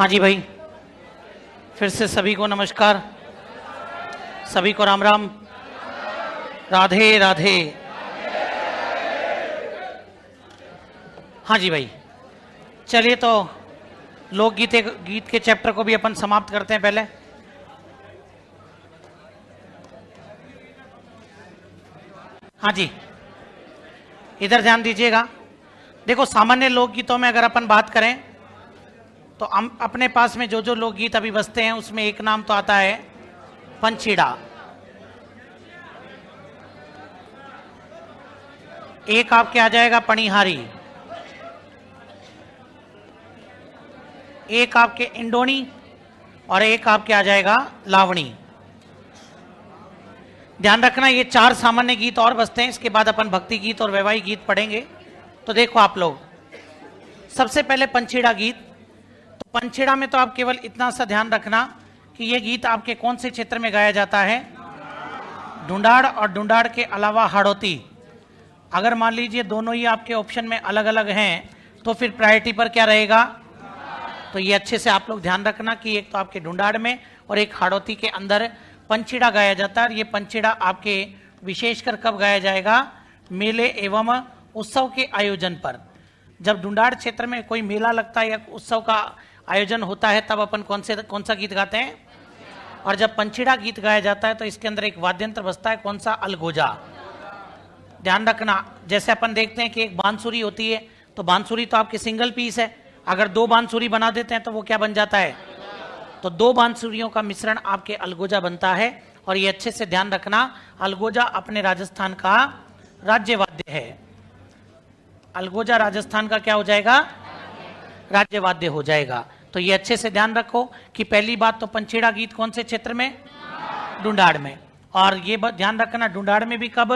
हाँ जी भाई, फिर से सभी को नमस्कार, सभी को राम राम, राधे राधे। हाँ जी भाई, चलिए तो लोकगीत गीत के चैप्टर को भी अपन समाप्त करते हैं। पहले हाँ जी, इधर ध्यान दीजिएगा। देखो, सामान्य लोकगीतों में अगर अपन बात करें तो हम अपने पास में जो जो लोकगीत अभी बजते हैं उसमें एक नाम तो आता है पंछीड़ा, एक आपके आ जाएगा पणिहारी, एक आपके इंडोनी और एक आपके आ जाएगा लावणी। ध्यान रखना, ये चार सामान्य गीत और बजते हैं। इसके बाद अपन भक्ति गीत और वैवाहिक गीत पढ़ेंगे। तो देखो आप लोग, सबसे पहले पंछीड़ा गीत। तो पंछीड़ा में तो आप केवल इतना सा ध्यान रखना कि ये गीत आपके कौन से क्षेत्र में गाया जाता है, ढूंढाड़ और ढूंढाड़ के अलावा हाड़ौती। अगर मान लीजिए दोनों ही आपके ऑप्शन में अलग अलग हैं तो फिर प्रायोरिटी पर क्या रहेगा। तो ये अच्छे से आप लोग ध्यान रखना कि एक तो आपके ढूंढाड़ में और एक हाड़ौती के अंदर पंछीड़ा गाया जाता है। ये पंछीड़ा आपके विशेषकर कब गाया जाएगा, मेले एवं उत्सव के आयोजन पर। जब ढूंढाड़ क्षेत्र में कोई मेला लगता है या उत्सव का आयोजन होता है तब अपन कौन सा गीत गाते हैं। और जब पंछीड़ा गीत गाया जाता है तो इसके अंदर एक वाद्यंत्र बजता है, कौन सा, अलगोजा। ध्यान रखना, जैसे अपन देखते हैं कि एक बांसुरी होती है तो बांसुरी तो आपकी सिंगल पीस है, अगर दो बांसुरी बना देते हैं तो वो क्या बन जाता है, तो दो बांसुरियों का मिश्रण आपके अलगोजा बनता है। और ये अच्छे से ध्यान रखना, अलगोजा अपने राजस्थान का राज्य वाद्य है। अलगोजा राजस्थान का क्या हो जाएगा, राज्य वाद्य हो जाएगा। तो ये अच्छे से ध्यान रखो कि पहली बात तो पंछीड़ा गीत कौन से क्षेत्र में, ढूंढाड़ में। और ये ध्यान रखना, ढूंढाड़ में भी कब,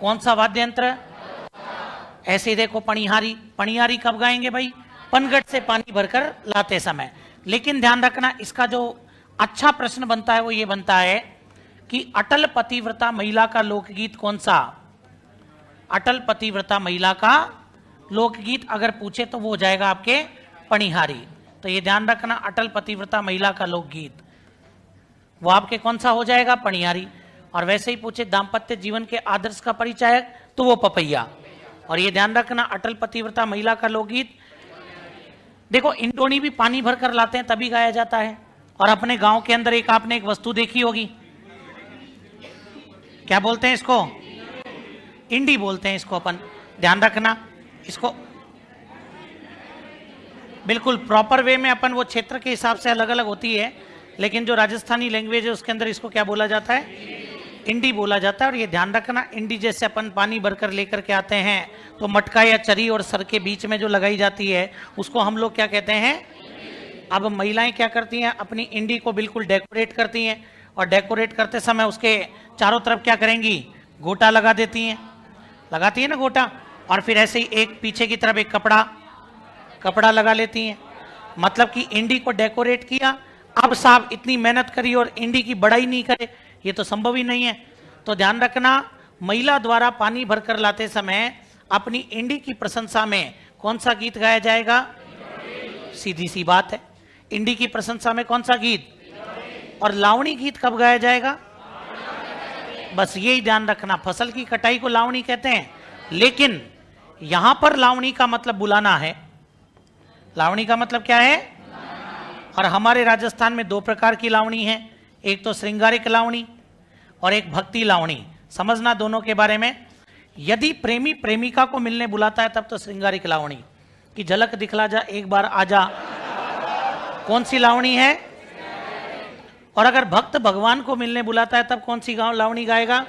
कौन सा वाद्य यंत्र। ऐसे ही देखो पणिहारी, पणिहारी कब गाएंगे भाई, पनघट से पानी भरकर लाते समय। लेकिन ध्यान रखना, इसका जो अच्छा प्रश्न बनता है वो ये बनता है कि अटल पतिव्रता महिला का लोकगीत कौन सा, अटल पतिव्रता महिला का लोकगीत अगर पूछे तो वो हो जाएगा आपके पणिहारी। तो ये ध्यान रखना, अटल पतिव्रता महिला का लोकगीत वो आपके कौन सा हो जाएगा, पणिहारी। और वैसे ही पूछे दाम्पत्य जीवन के आदर्श का परिचायक तो वो पपैया। और ये ध्यान रखना, अटल पतिव्रता महिला का लोकगीत। देखो, इंडोनी भी पानी भर कर लाते हैं तभी गाया जाता है। और अपने गांव के अंदर आपने एक वस्तु देखी होगी, क्या बोलते हैं इसको, इंडी बोलते हैं इसको अपन। ध्यान रखना, इसको बिल्कुल प्रॉपर वे में अपन वो क्षेत्र के हिसाब से अलग अलग होती है, लेकिन जो राजस्थानी लैंग्वेज है उसके अंदर इसको क्या बोला जाता है, इंडी बोला जाता है। और ये ध्यान रखना, इंडी जैसे अपन पानी भरकर लेकर के आते हैं तो मटका या चरी और सर के बीच में जो लगाई जाती है उसको हम लोग क्या कहते हैं। अब महिलाएं क्या करती हैं, अपनी इंडी को बिल्कुल डेकोरेट करती हैं और डेकोरेट करते समय उसके चारों तरफ क्या करेंगी, गोटा लगा देती हैं, लगाती है ना गोटा। और फिर ऐसे ही एक पीछे की तरफ एक कपड़ा लगा लेती हैं। मतलब कि इंडी को डेकोरेट किया। अब साहब इतनी मेहनत करी और इंडी की बड़ाई नहीं करे, ये तो संभव ही नहीं है। तो ध्यान रखना, महिला द्वारा पानी भरकर लाते समय अपनी इंडी की प्रशंसा में कौन सा गीत गाया जाएगा, सीधी सी बात है, इंडी की प्रशंसा में कौन सा गीत। और लावणी गीत कब गाया जाएगा, बस यही ध्यान रखना, फसल की कटाई को लावणी कहते हैं। लेकिन यहां पर लावणी का मतलब बुलाना है। लावणी का मतलब क्या है, और हमारे राजस्थान में दो प्रकार की लावणी है, एक तो श्रृंगारिक लावणी और एक भक्ति लावणी। समझना दोनों के बारे में। यदि प्रेमी प्रेमिका को मिलने बुलाता है तब तो श्रृंगारिक लावणी की झलक दिखला जा, एक बार आजा, कौन सी लावणी है। और अगर भक्त भगवान को मिलने बुलाता है तब कौन सी लावणी गाएगा,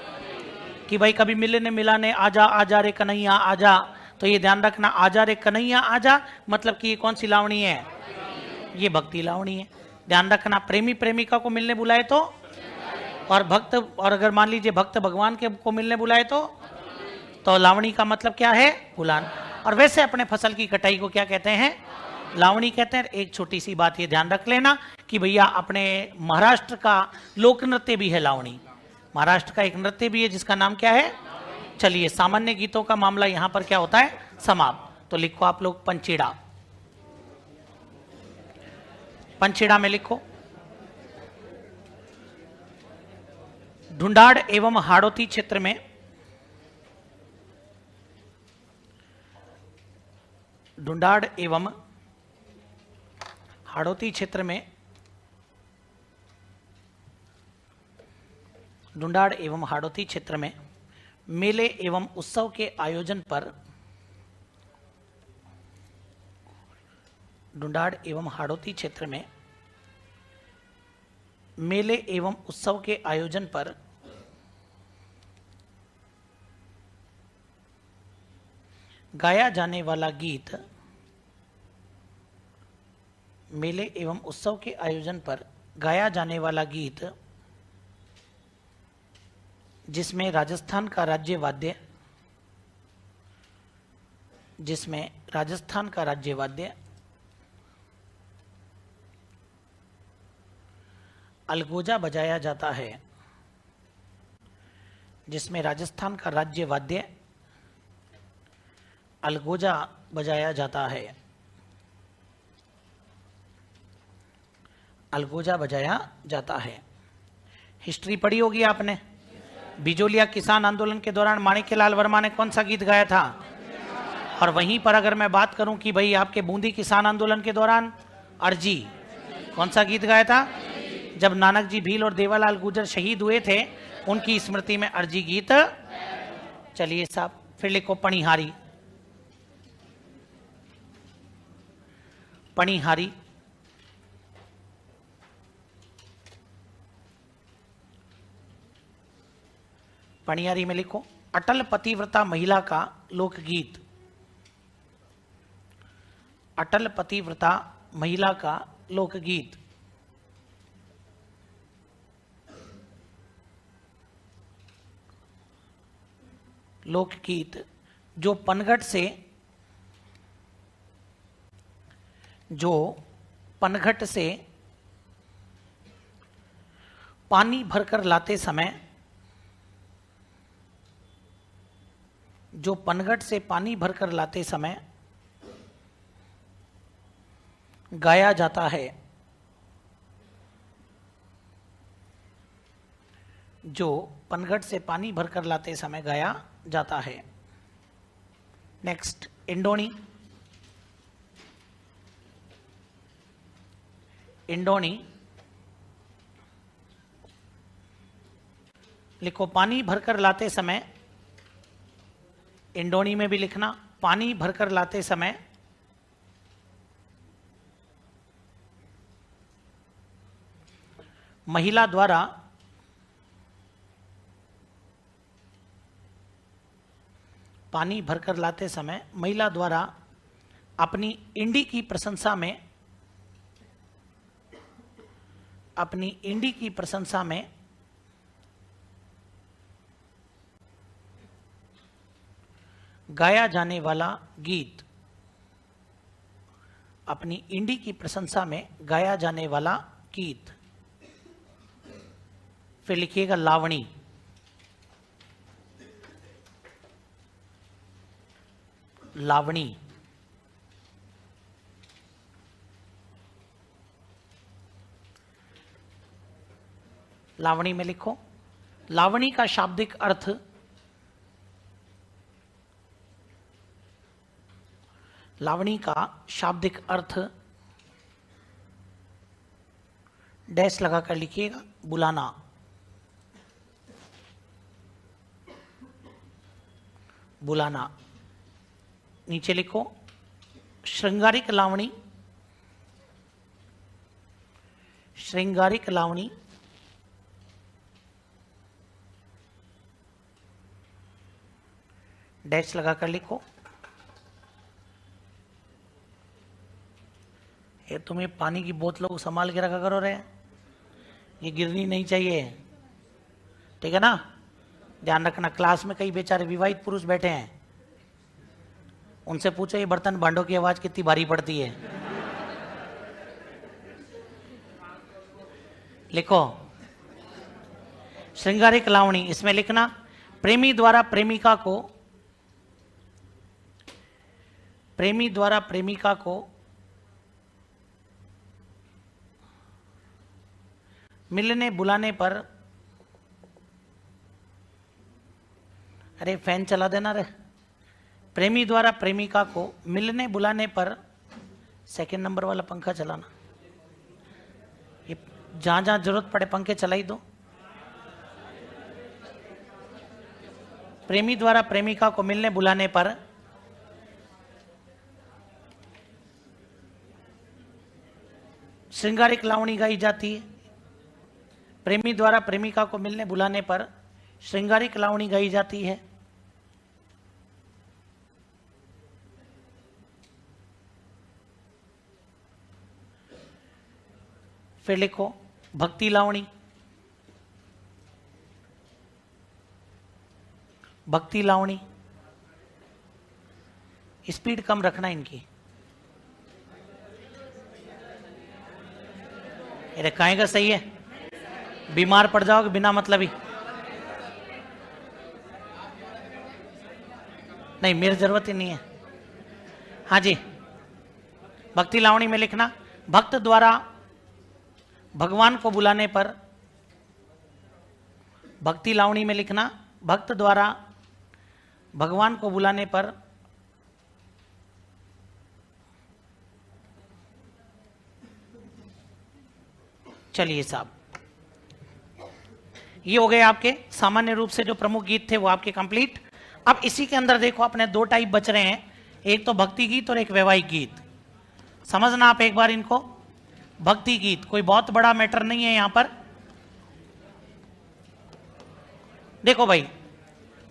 कि भाई कभी मिलने मिलाने आजा, आजा रे कन्हैया आजा। तो ये ध्यान रखना, आजा रे कन्हैया आजा मतलब कि ये कौन सी लावणी है, ये भक्ति लावणी है। ध्यान रखना, प्रेमी प्रेमिका को मिलने बुलाए तो, और अगर मान लीजिए भक्त भगवान के को मिलने बुलाए तो लावणी का मतलब क्या है, बुलान। और वैसे अपने फसल की कटाई को क्या कहते हैं, लावणी कहते हैं। एक छोटी सी बात ये ध्यान रख लेना कि भैया अपने महाराष्ट्र का लोक नृत्य भी है लावणी, महाराष्ट्र का एक नृत्य भी है जिसका नाम क्या है। चलिए, सामान्य गीतों का मामला यहां पर क्या होता है, समाप्त। तो लिखो आप लोग पंछीड़ा। पंचेड़ा में लिखो, ढूंढाड़ एवं हाड़ौती क्षेत्र में ढूंढाड़ एवं हाड़ौती क्षेत्र में ढूंढाड़ एवं हाड़ौती क्षेत्र में मेले एवं उत्सव के आयोजन पर ढूंढाड़ एवं हाड़ौती क्षेत्र में मेले एवं उत्सव के आयोजन पर गाया जाने वाला गीत मेले एवं उत्सव के आयोजन पर गाया जाने वाला गीत जिसमें राजस्थान का राज्य वाद्य अलगोजा बजाया जाता है, जिसमें राजस्थान का राज्य वाद्य अलगोजा बजाया जाता है, अलगोजा बजाया जाता है। हिस्ट्री पढ़ी होगी आपने। बिजोलिया किसान आंदोलन के दौरान माणिक्यलाल वर्मा ने कौन सा गीत गाया था? और वहीं पर अगर मैं बात करूं कि भाई आपके बूंदी किसान आंदोलन के दौरान अर्जी, कौन सा गीत गाया था? जब नानक जी भील और देवालाल गुर्जर शहीद हुए थे, उनकी स्मृति में अर्जी गीत। चलिए साहब, फिर लिखो पणिहारी। पणिहारी पणिहारी में लिखो, अटल पतिव्रता महिला का लोकगीत। अटल पतिव्रता महिला का लोकगीत। लोकगीत जो पनघट से पानी भरकर लाते समय गाया जाता है, जो पनघट से पानी भरकर लाते समय गाया जाता है। नेक्स्ट, इंडोनी। इंडोनी लिखो, पानी भरकर लाते समय। इंडोनी में भी लिखना, पानी भरकर लाते समय महिला द्वारा अपनी इंडी की प्रशंसा में गाया जाने वाला गीत। अपनी इंडी की प्रशंसा में गाया जाने वाला गीत। फिर लिखिएगा लावणी। लावणी लावणी में लिखो, लावणी का शाब्दिक अर्थ डैश लगाकर लिखिएगा, बुलाना। बुलाना। नीचे लिखो, श्रृंगारिक लावणी। श्रृंगारिक लावणी डैश लगाकर लिखो। ये तुम्हें पानी की बोतलों को संभाल के रखा करो रे, ये गिरनी नहीं चाहिए, ठीक है ना? ध्यान रखना। क्लास में कई बेचारे विवाहित पुरुष बैठे हैं, उनसे पूछो ये बर्तन भांडों की आवाज कितनी भारी पड़ती है। लिखो, श्रृंगारिक लावणी। इसमें लिखना, प्रेमी द्वारा प्रेमिका को मिलने बुलाने पर, अरे फैन चला देना रे। प्रेमी द्वारा प्रेमिका को मिलने बुलाने पर, सेकंड नंबर वाला पंखा चलाना, ये जहां जहां जरूरत पड़े पंखे चलाई दो। प्रेमी द्वारा प्रेमिका को मिलने बुलाने पर श्रृंगारिक लावणी गाई जाती है। प्रेमी द्वारा प्रेमिका को मिलने बुलाने पर श्रृंगारिक लावणी गाई जाती है। फिर लिखो भक्ति लावणी। भक्ति लावणी, स्पीड कम रखना इनकी। अरे काहेगा सही है, बीमार पड़ जाओगे बिना मतलब ही। नहीं मेरी जरूरत ही नहीं है। हाँ जी, भक्ति लावणी में लिखना भक्त द्वारा भगवान को बुलाने पर, भक्ति लावणी में लिखना भक्त द्वारा भगवान को बुलाने पर चलिए साहब, ये हो गए आपके सामान्य रूप से जो प्रमुख गीत थे वो आपके कंप्लीट। अब इसी के अंदर देखो अपने दो टाइप बच रहे हैं, एक तो भक्ति गीत और एक वैवाहिक गीत। समझना आप एक बार इनको। भक्ति गीत कोई बहुत बड़ा मैटर नहीं है यहां पर। देखो भाई,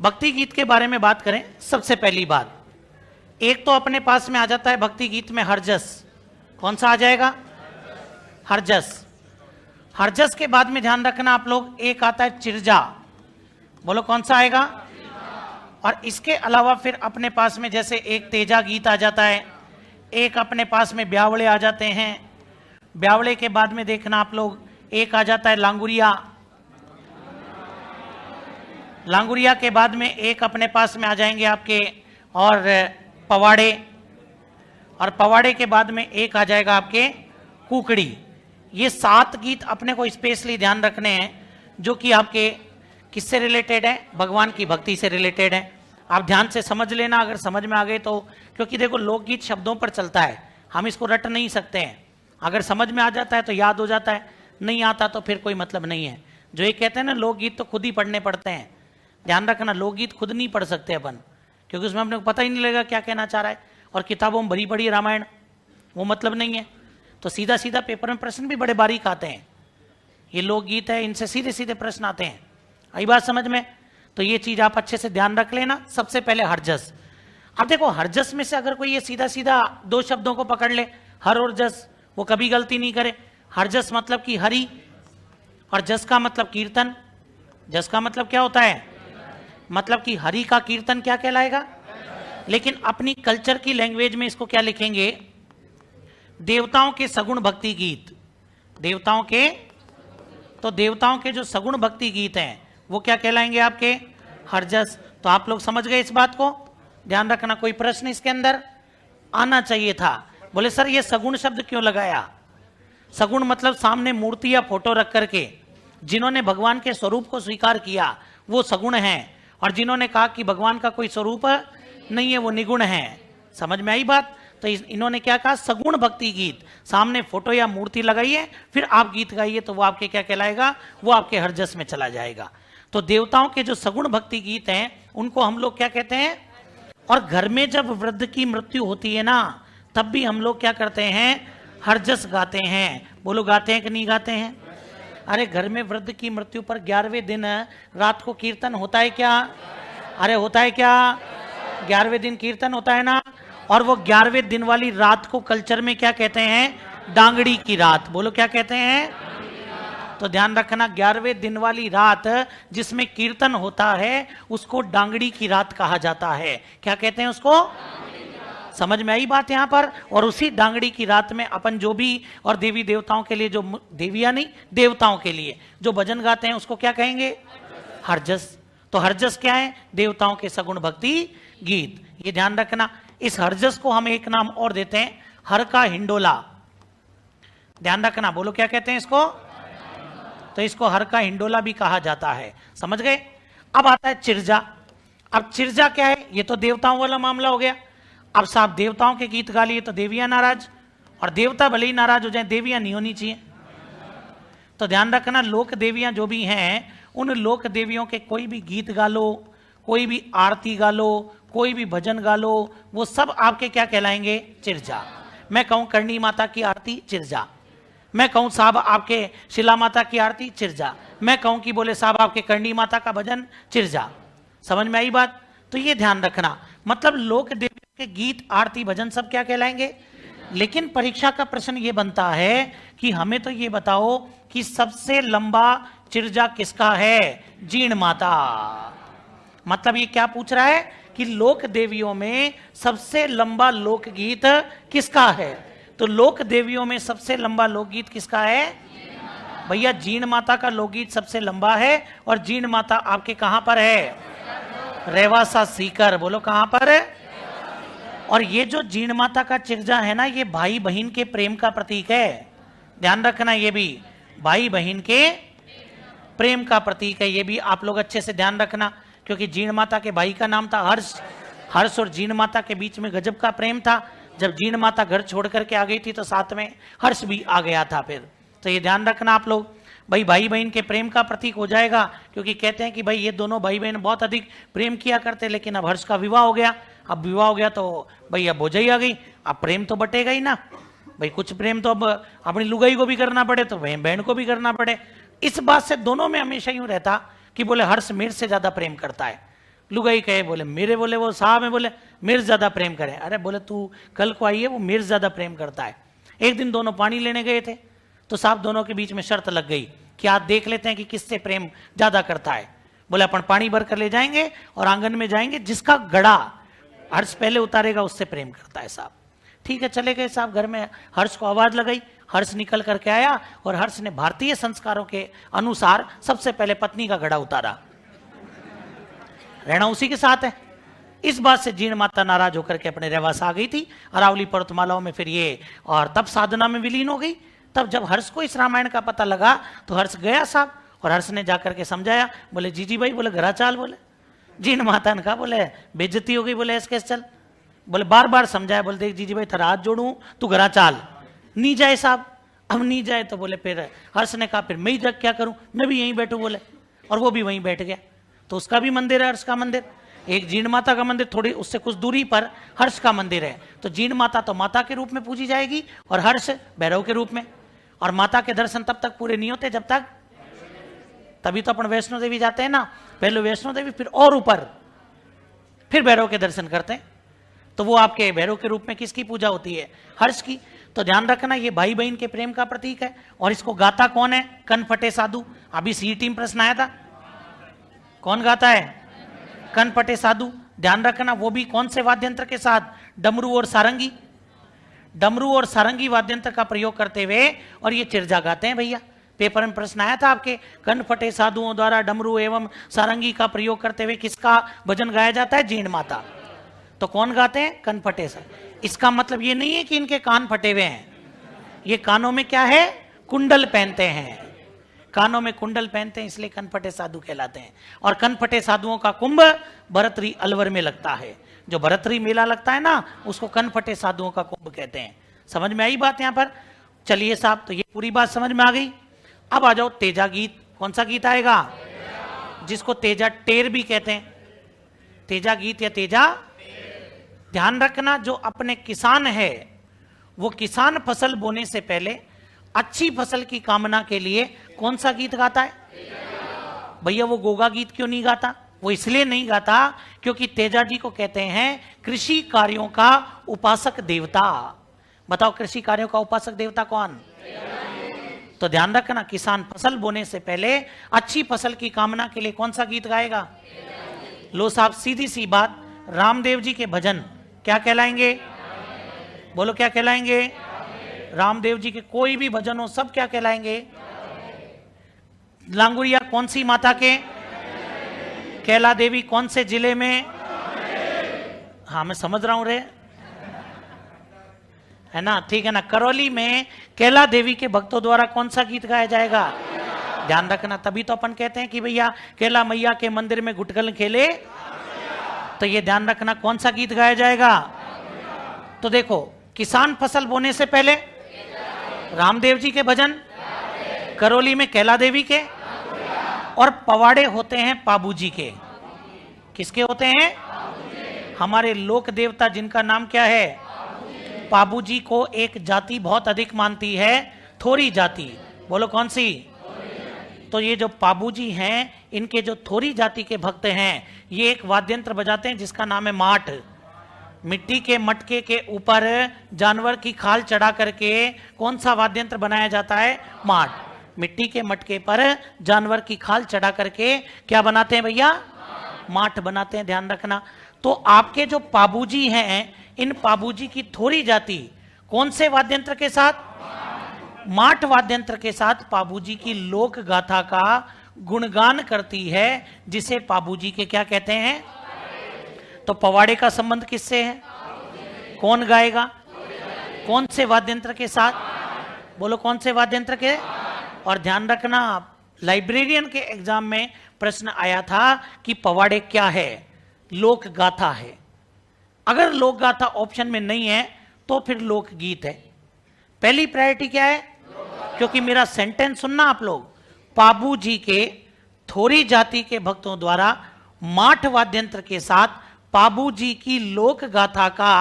भक्ति गीत के बारे में बात करें, सबसे पहली बात, एक तो अपने पास में आ जाता है भक्ति गीत में हरजस। कौन सा आ जाएगा? हरजस। हरजस के बाद में ध्यान रखना आप लोग, एक आता है चिरजा। बोलो कौन सा आएगा? और इसके अलावा फिर अपने पास में जैसे एक तेजा गीत आ जाता है, एक अपने पास में ब्यावड़े आ जाते हैं। ब्यावड़े के बाद में देखना आप लोग, एक आ जाता है लांगुरिया। लांगुरिया के बाद में एक अपने पास में आ जाएंगे आपके और पवाड़े, और पवाड़े के बाद में एक आ जाएगा आपके कुकड़ी। ये 7 गीत अपने को स्पेशली ध्यान रखने हैं, जो कि आपके किससे रिलेटेड है? भगवान की भक्ति से रिलेटेड है। आप ध्यान से समझ लेना, अगर समझ में आ गए तो, क्योंकि देखो लोकगीत शब्दों पर चलता है, हम इसको रट नहीं सकते हैं। अगर समझ में आ जाता है तो याद हो जाता है, नहीं आता तो फिर कोई मतलब नहीं है। जो ये कहते हैं ना लोकगीत तो खुद ही पढ़ने पड़ते हैं, ध्यान रखना, लोकगीत खुद नहीं पढ़ सकते अपन, क्योंकि उसमें अपने को पता ही नहीं लगेगा क्या कहना चाह रहा है। और किताबों में भरी पड़ी रामायण, वो मतलब नहीं है। तो सीधा सीधा पेपर में प्रश्न भी बड़े बारीक आते हैं। ये लोकगीत है, इनसे सीधे सीधे प्रश्न आते हैं। आई बात समझ में? तो ये चीज आप अच्छे से ध्यान रख लेना। सबसे पहले हरजस। अब देखो हरजस में से अगर कोई ये सीधा सीधा 2 शब्दों को पकड़ ले, हर और जस, वो कभी गलती नहीं करे। हरजस मतलब कि हरि, और जस का मतलब कीर्तन। जस का मतलब क्या होता है? मतलब कि हरि का कीर्तन क्या कहलाएगा? लेकिन अपनी कल्चर की लैंग्वेज में इसको क्या लिखेंगे? देवताओं के सगुण भक्ति गीत। देवताओं के, तो देवताओं के जो सगुण भक्ति गीत हैं वो क्या कहलाएंगे? आपके हरजस। तो आप लोग समझ गए इस बात को, ध्यान रखना। कोई प्रश्न इसके अंदर आना चाहिए था। बोले सर ये सगुण शब्द क्यों लगाया? सगुण मतलब सामने मूर्ति या फोटो रख करके जिन्होंने भगवान के स्वरूप को स्वीकार किया वो सगुण हैं, और जिन्होंने कहा कि भगवान का कोई स्वरूप नहीं है वो निगुण है। समझ में आई बात? तो इन्होंने क्या कहा? सगुण भक्ति गीत। सामने फोटो या मूर्ति लगाइए फिर आप गीत गाइए, तो वो आपके क्या कहलाएगा? वो आपके हरजस में चला जाएगा। तो देवताओं के जो सगुण भक्ति गीत हैं उनको हम लोग क्या कहते हैं? और घर में जब वृद्ध की मृत्यु होती है ना, तब भी हम लोग क्या करते हैं? हरजस गाते हैं। बोलो गाते हैं कि नहीं गाते हैं? अरे घर में वृद्ध की मृत्यु पर 11वें दिन रात को कीर्तन होता है क्या? अरे होता है क्या? 11वें दिन कीर्तन होता है ना। और वो 11वें दिन वाली रात को कल्चर में क्या कहते हैं? डांगड़ी की रात। बोलो क्या कहते हैं? तो ध्यान रखना, 11वें दिन वाली रात जिसमें कीर्तन होता है उसको डांगड़ी की रात कहा जाता है। क्या कहते हैं उसको? समझ में आई बात यहां पर? और उसी डांगड़ी की रात में अपन जो भी, और देवी देवताओं के लिए जो, देवियां नहीं देवताओं के लिए जो भजन गाते हैं उसको क्या कहेंगे? हरजस। तो हरजस क्या है? देवताओं के सगुण भक्ति गीत। ये ध्यान रखना। इस हरजस को हम एक नाम और देते हैं, हर का हिंडोला। ध्यान रखना। बोलो क्या कहते हैं इसको? तो इसको हर का हिंडोला भी कहा जाता है। समझ गए? अब आता है चिरजा। अब चिरजा क्या है? ये तो देवताओं वाला मामला हो गया। अब साहब देवताओं के गीत गा लिए तो देवियां नाराज, और देवता भले ही नाराज हो जाए, देवियां नहीं होनी चाहिए। तो ध्यान रखना, लोक देवियां जो भी हैं, उन लोक देवियों के कोई भी गीत गा लो, कोई भी आरती गा लो, कोई भी भजन गा लो, वो सब आपके क्या कहलाएंगे? चिरजा। मैं कहूं करणी माता की आरती, चिरजा। मैं कहूं साहब आपके शिला माता की आरती, चिरजा। मैं कहूं कि बोले साहब आपके करणी माता का भजन, चिरजा। समझ में आई बात? तो ये ध्यान रखना, मतलब लोक देवियों के गीत, आरती, भजन सब क्या कहलाएंगे? लेकिन परीक्षा का प्रश्न ये बनता है कि हमें तो ये बताओ कि सबसे लंबा चिरजा किसका है? जीण माता। मतलब ये क्या पूछ रहा है कि लोक देवियों में सबसे लंबा लोकगीत किसका है? तो लोक देवियों में सबसे लंबा लोकगीत किसका है? भैया जीण माता का लोकगीत सबसे लंबा है। और जीण माता आपके कहां पर है? रेवासा सीकर। बोलो कहां पर है? और ये जो जीण माता का चिरजा है ना, ये भाई बहन के प्रेम का प्रतीक है। ध्यान रखना, ये भी भाई बहन के प्रेम का प्रतीक है। ये भी आप लोग अच्छे से ध्यान रखना, क्योंकि जीण माता के भाई का नाम था हर्ष। हर्ष और जीण माता के बीच में गजब का प्रेम था। जब जीण माता घर छोड़ करके आ गई थी तो साथ में हर्ष भी आ गया था फिर। तो ये ध्यान रखना आप लोग, भाई भाई बहन के प्रेम का प्रतीक हो जाएगा, क्योंकि कहते हैं कि भाई ये दोनों भाई बहन बहुत अधिक प्रेम किया करते, लेकिन अब हर्ष का विवाह हो गया। अब विवाह हो गया तो भाई अब भौजाई आ गई, अब प्रेम तो बटेगा ही ना भाई। कुछ प्रेम तो अब अपनी लुगाई को भी करना पड़े तो बहन को भी करना पड़े। इस बात से दोनों में हमेशा यूं रहता कि बोले हर्ष मेरे से ज्यादा प्रेम करता है। लुगाई कहे बोले मेरे, बोले वो साहब है, बोले मेरे से ज्यादा प्रेम करे। अरे बोले तू कल को आई है, वो मेरे से ज्यादा प्रेम करता है। एक दिन दोनों पानी लेने गए थे, तो साहब दोनों के बीच में शर्त लग गई कि आज देख लेते हैं कि किससे प्रेम ज्यादा करता है। बोले अपन पानी भर कर ले जाएंगे और आंगन में जाएंगे, जिसका गड़ा हर्ष पहले उतारेगा उससे प्रेम करता है। साहब ठीक है, चले गए साहब घर में, हर्ष को आवाज लगाई, हर्ष निकल करके आया और हर्ष ने भारतीय संस्कारों के अनुसार सबसे पहले पत्नी का घड़ा उतारा। रहना उसी के साथ है। इस बात से जीण माता नाराज होकर के अपने रेवास आ गई थी, अरावली पर्वतमालाओं में फिर ये, और तब साधना में विलीन हो गई। तब जब हर्ष को इस रामायण का पता लगा तो हर्ष गया साहब, और हर्ष ने जाकर के समझाया। बोले जीजी भाई, बोले घरा चाल। बोले जीण माता ने कहा बोले बेइज्जती हो गई, बोले ऐसे कैसे चल। बोले बार बार समझाया, बोले देख जीजी भाई तेरा हाथ जोड़ू, तू घरा चाल। नहीं जाए साहब, अब नहीं जाए तो बोले फिर हर्ष ने कहा फिर मैं ही जग क्या करूं, मैं भी यहीं बैठूं। बोले, और वो भी वहीं बैठ गया। तो उसका भी मंदिर है, हर्ष का मंदिर। एक जीण माता का मंदिर, थोड़ी उससे कुछ दूरी पर हर्ष का मंदिर है। तो जीण माता तो माता के रूप में पूजी जाएगी और हर्ष भैरव के रूप में। और माता के दर्शन तब तक पूरे नहीं होते जब तक, तभी तो अपन वैष्णो देवी जाते हैं ना, पहले वैष्णो देवी फिर और ऊपर, फिर भैरव के दर्शन करते हैं। तो वो आपके भैरव के रूप में किसकी पूजा होती है? हर्ष की। तो ध्यान रखना, ये भाई बहन के प्रेम का प्रतीक है। और इसको गाता कौन है? कनफटे साधु। अभी सीईटी में प्रश्न आया था, कौन गाता है? कनफटे साधु। ध्यान रखना, वो भी कौन से वाद्य यंत्र के साथ? डमरू और सारंगी। डमरू और सारंगी वाद्य यंत्र का प्रयोग करते हुए और ये चिरजा गाते हैं भैया। पेपर में प्रश्न आया था आपके, कनफटे साधुओं द्वारा डमरू एवं सारंगी का प्रयोग करते हुए किसका भजन गाया जाता है? जीण माता। तो कौन गाते हैं? कनफटे साधु। इसका मतलब ये नहीं है कि इनके कान फटे हुए हैं, ये कानों में क्या है? कुंडल पहनते हैं। कानों में कुंडल पहनते हैं, इसलिए कनफटे साधु कहलाते हैं। और कनफटे साधुओं का कुंभ भरतरी अलवर में लगता है। जो भरतरी मेला लगता है ना, उसको कनफटे साधुओं का कुंभ कहते हैं। समझ में आई बात यहां पर? चलिए साहब, तो ये पूरी बात समझ में आ गई। अब आ जाओ तेजा गीत। कौन सा गीत आएगा? जिसको तेजा टेर भी कहते हैं। तेजा गीत या तेजा। ध्यान रखना, जो अपने किसान है वो किसान फसल बोने से पहले अच्छी फसल की कामना के लिए कौन सा गीत गाता है? भैया वो गोगा गीत क्यों नहीं गाता? वो इसलिए नहीं गाता क्योंकि तेजा जी को कहते हैं कृषि कार्यों का उपासक देवता। बताओ कृषि कार्यों का उपासक देवता कौन? तो ध्यान रखना, किसान फसल बोने से पहले अच्छी फसल की कामना के लिए कौन सा गीत गाएगा? लो साहब, सीधी सी बात, रामदेव जी के भजन क्या कहलाएंगे? बोलो क्या कहलाएंगे? रामदेव जी के कोई भी भजन हो सब क्या कहलाएंगे? लांगुरिया कौन सी माता के? कैला देवी कौन से जिले में? हाँ मैं समझ रहा हूं रे, है ना, ठीक है ना। करौली में कैला देवी के भक्तों द्वारा कौन सा गीत गाया जाएगा? ध्यान रखना, तभी तो अपन कहते हैं कि भैया केला मैया के मंदिर में गुटकल खेले, तो ये ध्यान रखना कौन सा गीत गाया जाएगा। तो देखो, किसान फसल बोने से पहले रामदेव जी के भजन, करौली में कैला देवी के, और पवाड़े होते हैं पाबू जी के। किसके होते हैं? हमारे लोक देवता जिनका नाम क्या है? पाबू जी को एक जाति बहुत अधिक मानती है, थोरी जाति। बोलो कौन सी? तो ये जो पाबू जी हैं, इनके जो थोरी जाति के भक्त हैं, ये एक वाद्यंत्र बजाते हैं जिसका नाम है माठ। मिट्टी के मटके के ऊपर जानवर की खाल चढ़ा करके कौन सा वाद्यंत्र बनाया जाता है? माठ। मिट्टी के मटके पर जानवर की खाल चढ़ा करके क्या बनाते हैं भैया? माठ बनाते हैं, ध्यान रखना। तो आपके जो पाबूजी हैं, इन पाबूजी की थोड़ी जाति कौन से वाद्यंत्र के साथ? माठ वाद्यंत्र के साथ पाबूजी की लोक गाथा का गुणगान करती है, जिसे पाबूजी के क्या कहते हैं? तो पवाड़े का संबंध किससे है? कौन गाएगा? कौन से वाद्यंत्र के साथ? बोलो कौन से वाद्यंत्र के? और ध्यान रखना, लाइब्रेरियन के एग्जाम में प्रश्न आया था कि पवाड़े क्या है? लोक गाथा है। अगर लोक गाथा ऑप्शन में नहीं है तो फिर लोक गीत है। पहली प्रायोरिटी क्या है? क्योंकि मेरा सेंटेंस सुनना आप लोग, पाबू जी के थोरी जाति के भक्तों द्वारा माठ वाद्यंत्र के साथ पाबू जी की लोक गाथा का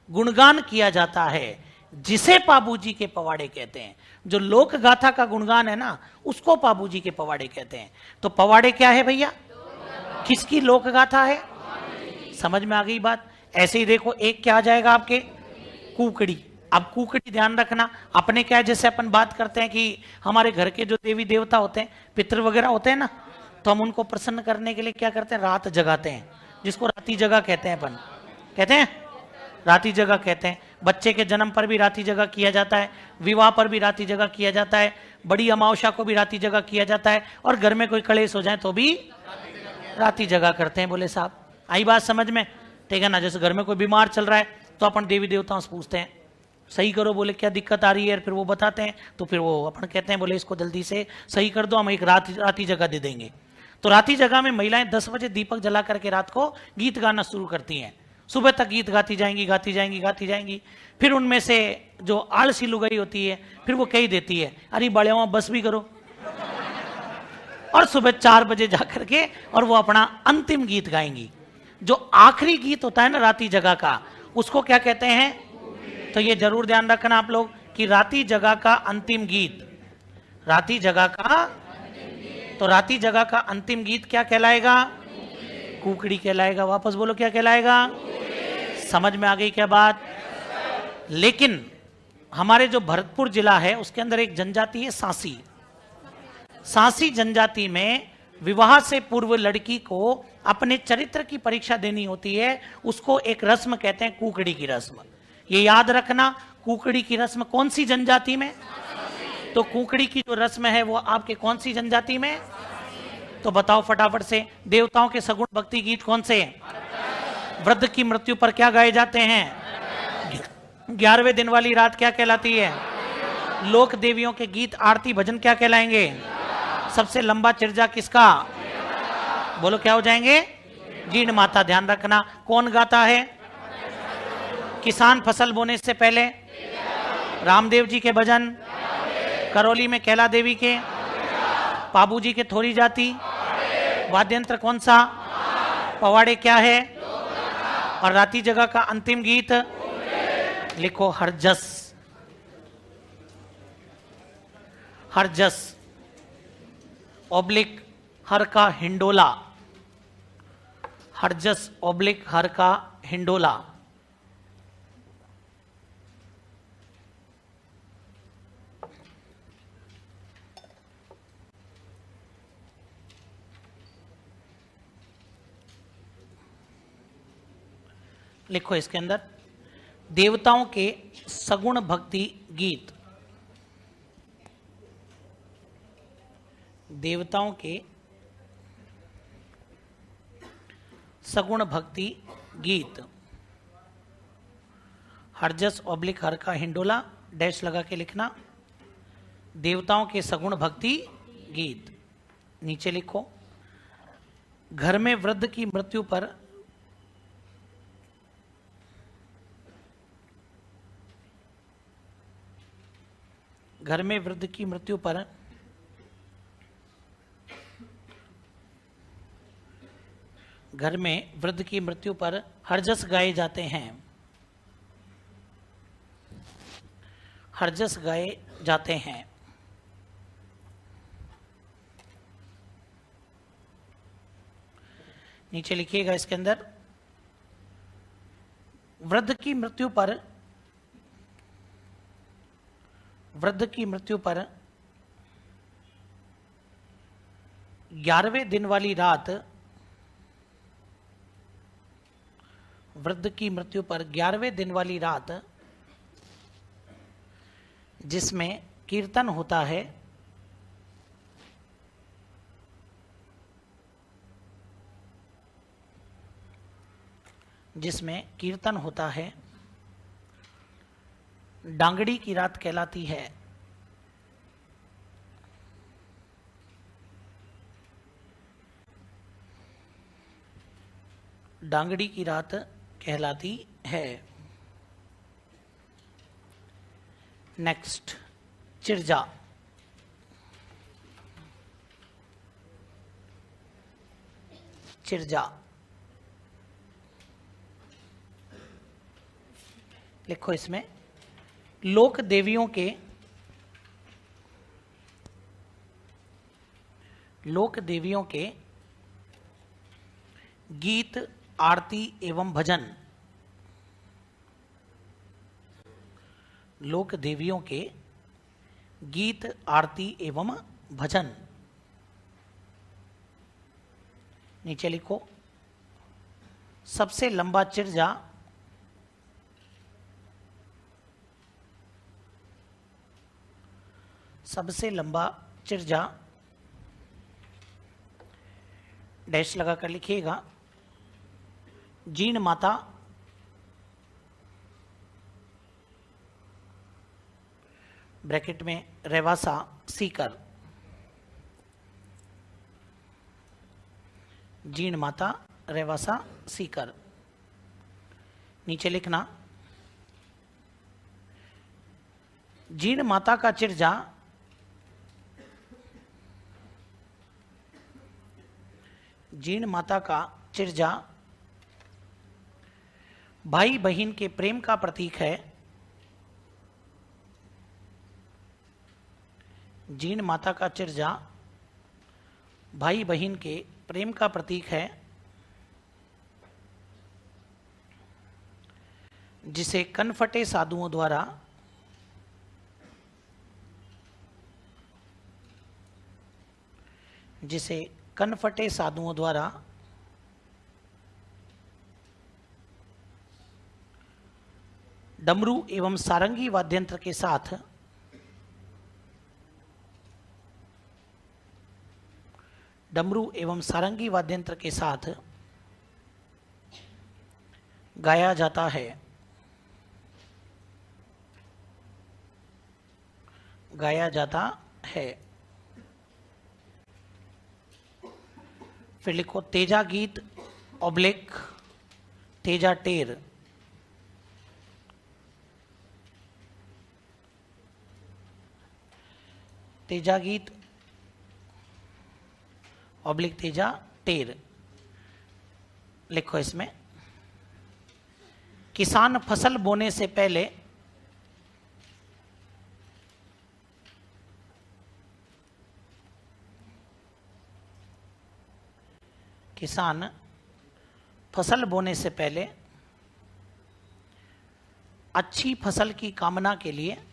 गुणगान किया जाता है, जिसे पाबू जी के पवाड़े कहते हैं। जो लोक गाथा का गुणगान है ना, उसको पाबू जी के पवाड़े कहते हैं। तो पवाड़े क्या है भैया? किसकी लोक गाथा है? समझ में आ गई बात? ऐसे ही देखो, एक क्या आ जाएगा आपके? कुकड़ी। अब कुकड़ी ध्यान रखना, अपने क्या है, जैसे अपन बात करते हैं कि हमारे घर के जो देवी देवता होते हैं, पितृ वगैरह होते हैं ना, तो हम उनको प्रसन्न करने के लिए क्या करते हैं? रात जगाते हैं, जिसको राती जगह कहते हैं। अपन कहते हैं राती जगह कहते हैं। बच्चे के जन्म पर भी राती जगह किया जाता है, विवाह पर भी राती जगह किया जाता है, बड़ी अमावस्या को भी राती जगह किया जाता है, और घर में कोई कलेश हो जाए तो भी राती जगह करते हैं। बोले साहब, आई बात समझ में? ठीक है ना? जैसे घर में कोई बीमार चल रहा है तो अपन देवी देवताओं से पूछते हैं, सही करो, बोले क्या दिक्कत आ रही है, फिर वो बताते हैं, तो फिर वो अपन कहते हैं बोले इसको जल्दी से सही कर दो, हम एक राती जगह दे देंगे। तो राती जगह में महिलाएं 10 बजे दीपक जला करके रात को गीत गाना शुरू करती हैं। सुबह तक गीत गाती जाएंगी, गाती जाएंगी, गाती जाएंगी। फिर उनमें से जो आलसी लुगाई होती है, फिर वो कही देती है, अरे बड़े बस भी करो। और सुबह 4 बजे जाकर के और वो अपना अंतिम गीत गाएंगी। जो आखिरी गीत होता है ना राती जगह का, उसको क्या कहते हैं? तो ये जरूर ध्यान रखना आप लोग कि राती जगह का अंतिम गीत, राती जगह का, तो राती जगह का अंतिम गीत क्या कहलाएगा? कुकड़ी कहलाएगा। वापस बोलो, क्या कहलाएगा? समझ में आ गई क्या बात? लेकिन हमारे जो भरतपुर जिला है, उसके अंदर एक जनजाति है सांसी। सांसी जनजाति में विवाह से पूर्व लड़की को अपने चरित्र की परीक्षा देनी होती है, उसको एक रस्म कहते हैं, कुकड़ी की रस्म। ये याद रखना, कुकड़ी की रस्म कौन सी जनजाति में? तो कुकड़ी की जो रस्म है वो आपके कौन सी जनजाति में? तो बताओ फटाफट से, देवताओं के सगुण भक्ति गीत कौन से हैं? वृद्ध की मृत्यु पर क्या गाए जाते हैं? 11वें दिन वाली रात क्या कहलाती है? लोक देवियों के गीत आरती भजन क्या कहलाएंगे? सबसे लंबा चिरजा किसका? बोलो क्या हो जाएंगे? जीण माता। ध्यान रखना, कौन गाता है? किसान फसल बोने से पहले रामदेव जी के भजन, करौली में कैला देवी के, पाबू जी के थोरी जाति, वाद्यंत्र कौन सा? पवाड़े क्या है? और राती जगह का अंतिम गीत लिखो, हरजस। हरजस ऑब्लिक हर का हिंडोला। हरजस ऑब्लिक हर का हिंडोला। लिखो इसके अंदर, देवताओं के सगुण भक्ति गीत। देवताओं के सगुण भक्ति गीत। हरजस ऑब्लिक हर का हिंडोला, डैश लगा के लिखना। देवताओं के सगुण भक्ति गीत। नीचे लिखो, घर में वृद्ध की मृत्यु पर घर में वृद्ध की मृत्यु पर घर में वृद्ध की मृत्यु पर हरजस गाए जाते हैं। हरजस गाए जाते हैं। नीचे लिखिएगा इसके अंदर, वृद्ध की मृत्यु पर 11वें दिन वाली रात, वृद्ध की मृत्यु पर 11वें दिन वाली रात जिसमें कीर्तन होता है, डांगड़ी की रात कहलाती है। डांगड़ी की रात कहलाती है। नेक्स्ट, चिरजा। चिरजा लिखो, इसमें लोक देवियों के गीत, आरती एवं भजन। लोक देवियों के गीत, आरती एवं भजन। नीचे लिखो, सबसे लंबा चिरजा डैश लगाकर लिखिएगा, जीण माता ब्रैकेट में रेवासा सीकर। जीण माता रेवासा सीकर। नीचे लिखना, जीण माता का चिरजा भाई बहन के प्रेम का प्रतीक है। जीण माता का चिरजा भाई बहन के प्रेम का प्रतीक है, जिसे कनफटे साधुओं द्वारा डमरू एवं सारंगी वाद्यंत्र के साथ गाया जाता है। फिर लिखो, तेजा गीत ऑब्लिक तेजा टेर। तेजा गीत ऑब्लिक तेजा टेर लिखो। इसमें किसान फसल बोने से पहले अच्छी फसल की कामना के लिए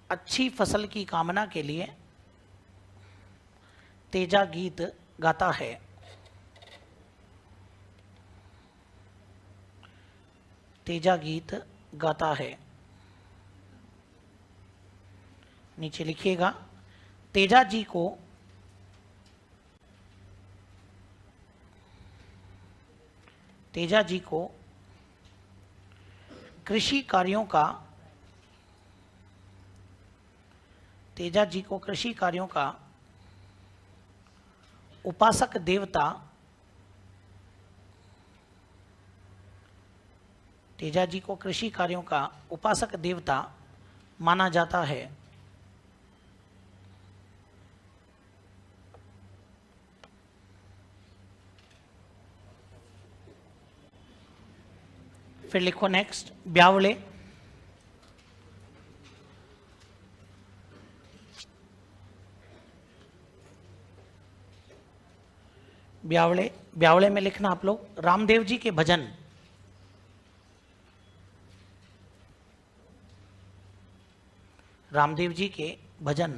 अच्छी फसल की कामना के लिए तेजा गीत गाता है। तेजा गीत गाता है। नीचे लिखिएगा, तेजा जी को कृषि कार्यों का तेजा जी को कृषि कार्यों का उपासक देवता, तेजा जी को कृषि कार्यों का उपासक देवता माना जाता है। फिर लिखो नेक्स्ट, ब्यावले। ब्यावले, ब्यावले में लिखना आप लोग रामदेव जी के भजन। रामदेव जी के भजन।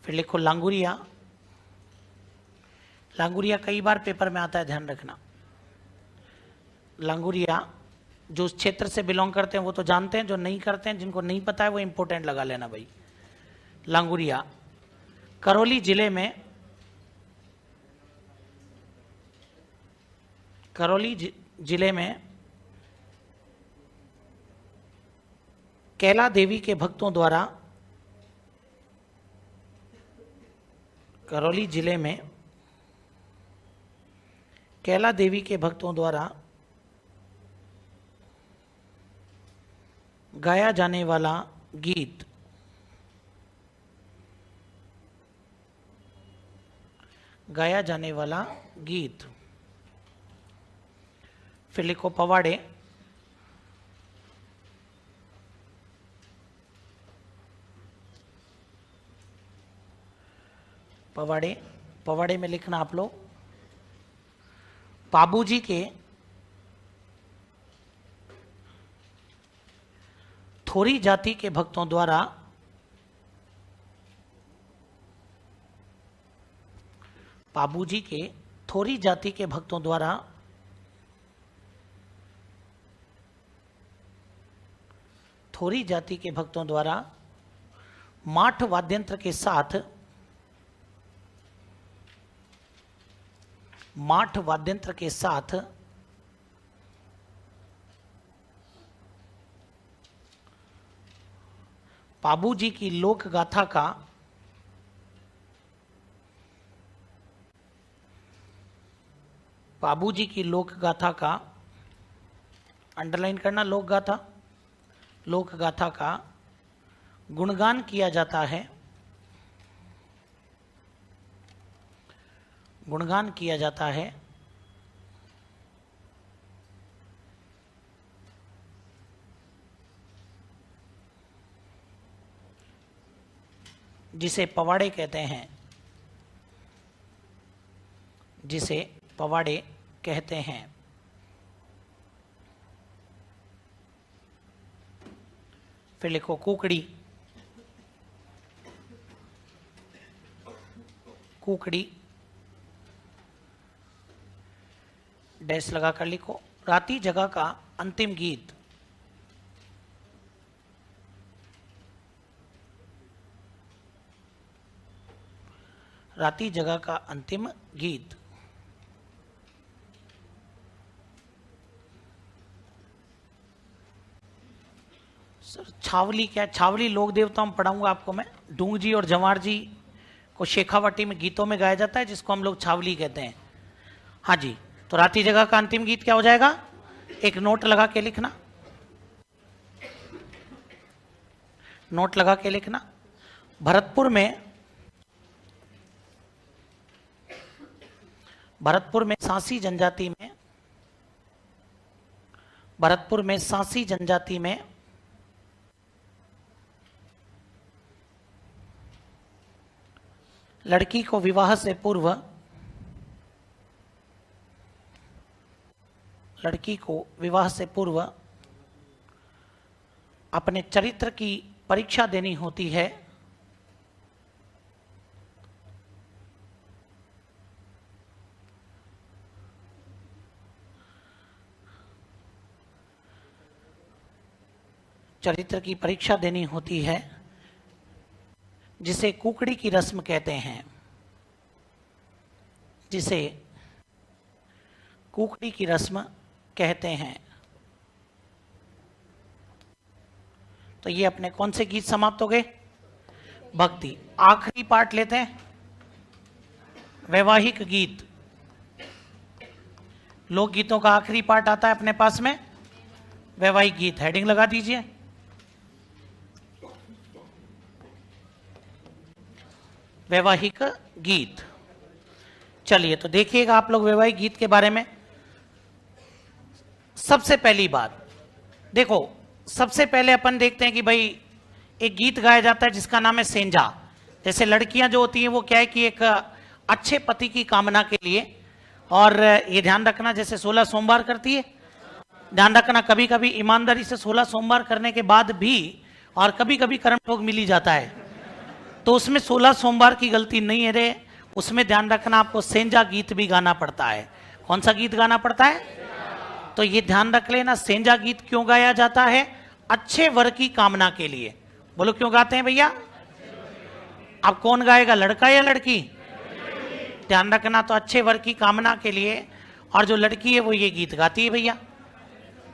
फिर लिखो लांगुरिया। लांगुरिया कई बार पेपर में आता है, ध्यान रखना। लांगुरिया जो उस क्षेत्र से बिलोंग करते हैं वो तो जानते हैं, जो नहीं करते हैं, जिनको नहीं पता है वो इंपॉर्टेंट लगा लेना भाई। लांगुरिया करौली जिले में, करौली जिले में कैला देवी के भक्तों द्वारा, करौली जिले में कैला देवी के भक्तों द्वारा गाया जाने वाला गीत, गाया जाने वाला गीत। फिर लिखो पवाड़े। पवाड़े, पवाड़े में लिखना आप लोग बाबूजी के थोरी जाति के भक्तों द्वारा बाबूजी के थोरी जाति के भक्तों द्वारा थोरी जाति के भक्तों द्वारा माठ वाद्यंत्र के साथ, माठ वाद्यंत्र के साथ बाबूजी की लोक गाथा का, बाबूजी की लोक गाथा का, अंडरलाइन करना, लोक गाथा, लोक गाथा का गुणगान किया जाता है, गुणगान किया जाता है। जिसे पवाड़े कहते हैं, जिसे पवाड़े कहते हैं। फिर लिखो कुकड़ी। कुकड़ी डैश लगाकर लिखो राती जगह का अंतिम गीत। राती जगह का अंतिम गीत। सर छावली क्या? छावली लोक देवता में पढ़ाऊंगा आपको मैं। डूंग जी और जवार जी को शेखावटी में गीतों में गाया जाता है, जिसको हम लोग छावली कहते हैं। हाँ जी, तो राती जगह का अंतिम गीत क्या हो जाएगा? एक नोट लगा के लिखना, नोट लगा के लिखना। भरतपुर में, भरतपुर में सांसी जनजाति में, भरतपुर में सांसी जनजाति में लड़की को विवाह से पूर्व, लड़की को विवाह से पूर्व अपने चरित्र की परीक्षा देनी होती है। चरित्र की परीक्षा देनी होती है, जिसे कुकड़ी की रस्म कहते हैं, जिसे कुकड़ी की रस्म कहते हैं। तो ये अपने कौन से गीत समाप्त हो गए? भक्ति। आखिरी पार्ट लेते हैं, वैवाहिक गीत। लोकगीतों का आखिरी पार्ट आता है अपने पास में वैवाहिक गीत। हेडिंग लगा दीजिए, वैवाहिक गीत। चलिए तो देखिएगा आप लोग वैवाहिक गीत के बारे में। सबसे पहली बात देखो, सबसे पहले अपन देखते हैं कि भाई एक गीत गाया जाता है जिसका नाम है सेंजा। जैसे लड़कियां जो होती हैं वो क्या है कि एक अच्छे पति की कामना के लिए, और ये ध्यान रखना जैसे 16 सोमवार करती है, ध्यान रखना कभी कभी ईमानदारी से 16 सोमवार करने के बाद भी और कभी कभी कर्मठोग मिल ही जाता है, तो उसमें 16 सोमवार की गलती नहीं है रे, उसमें ध्यान रखना आपको सेंजा गीत भी गाना पड़ता है। कौन सा गीत गाना पड़ता है? तो ये ध्यान रख लेना, सेंजा गीत क्यों गाया जाता है? अच्छे वर की कामना के लिए। बोलो क्यों गाते हैं भैया? अब कौन गाएगा, लड़का या लड़की? ध्यान रखना, तो अच्छे वर की कामना के लिए, और जो लड़की है वो ये गीत गाती है भैया।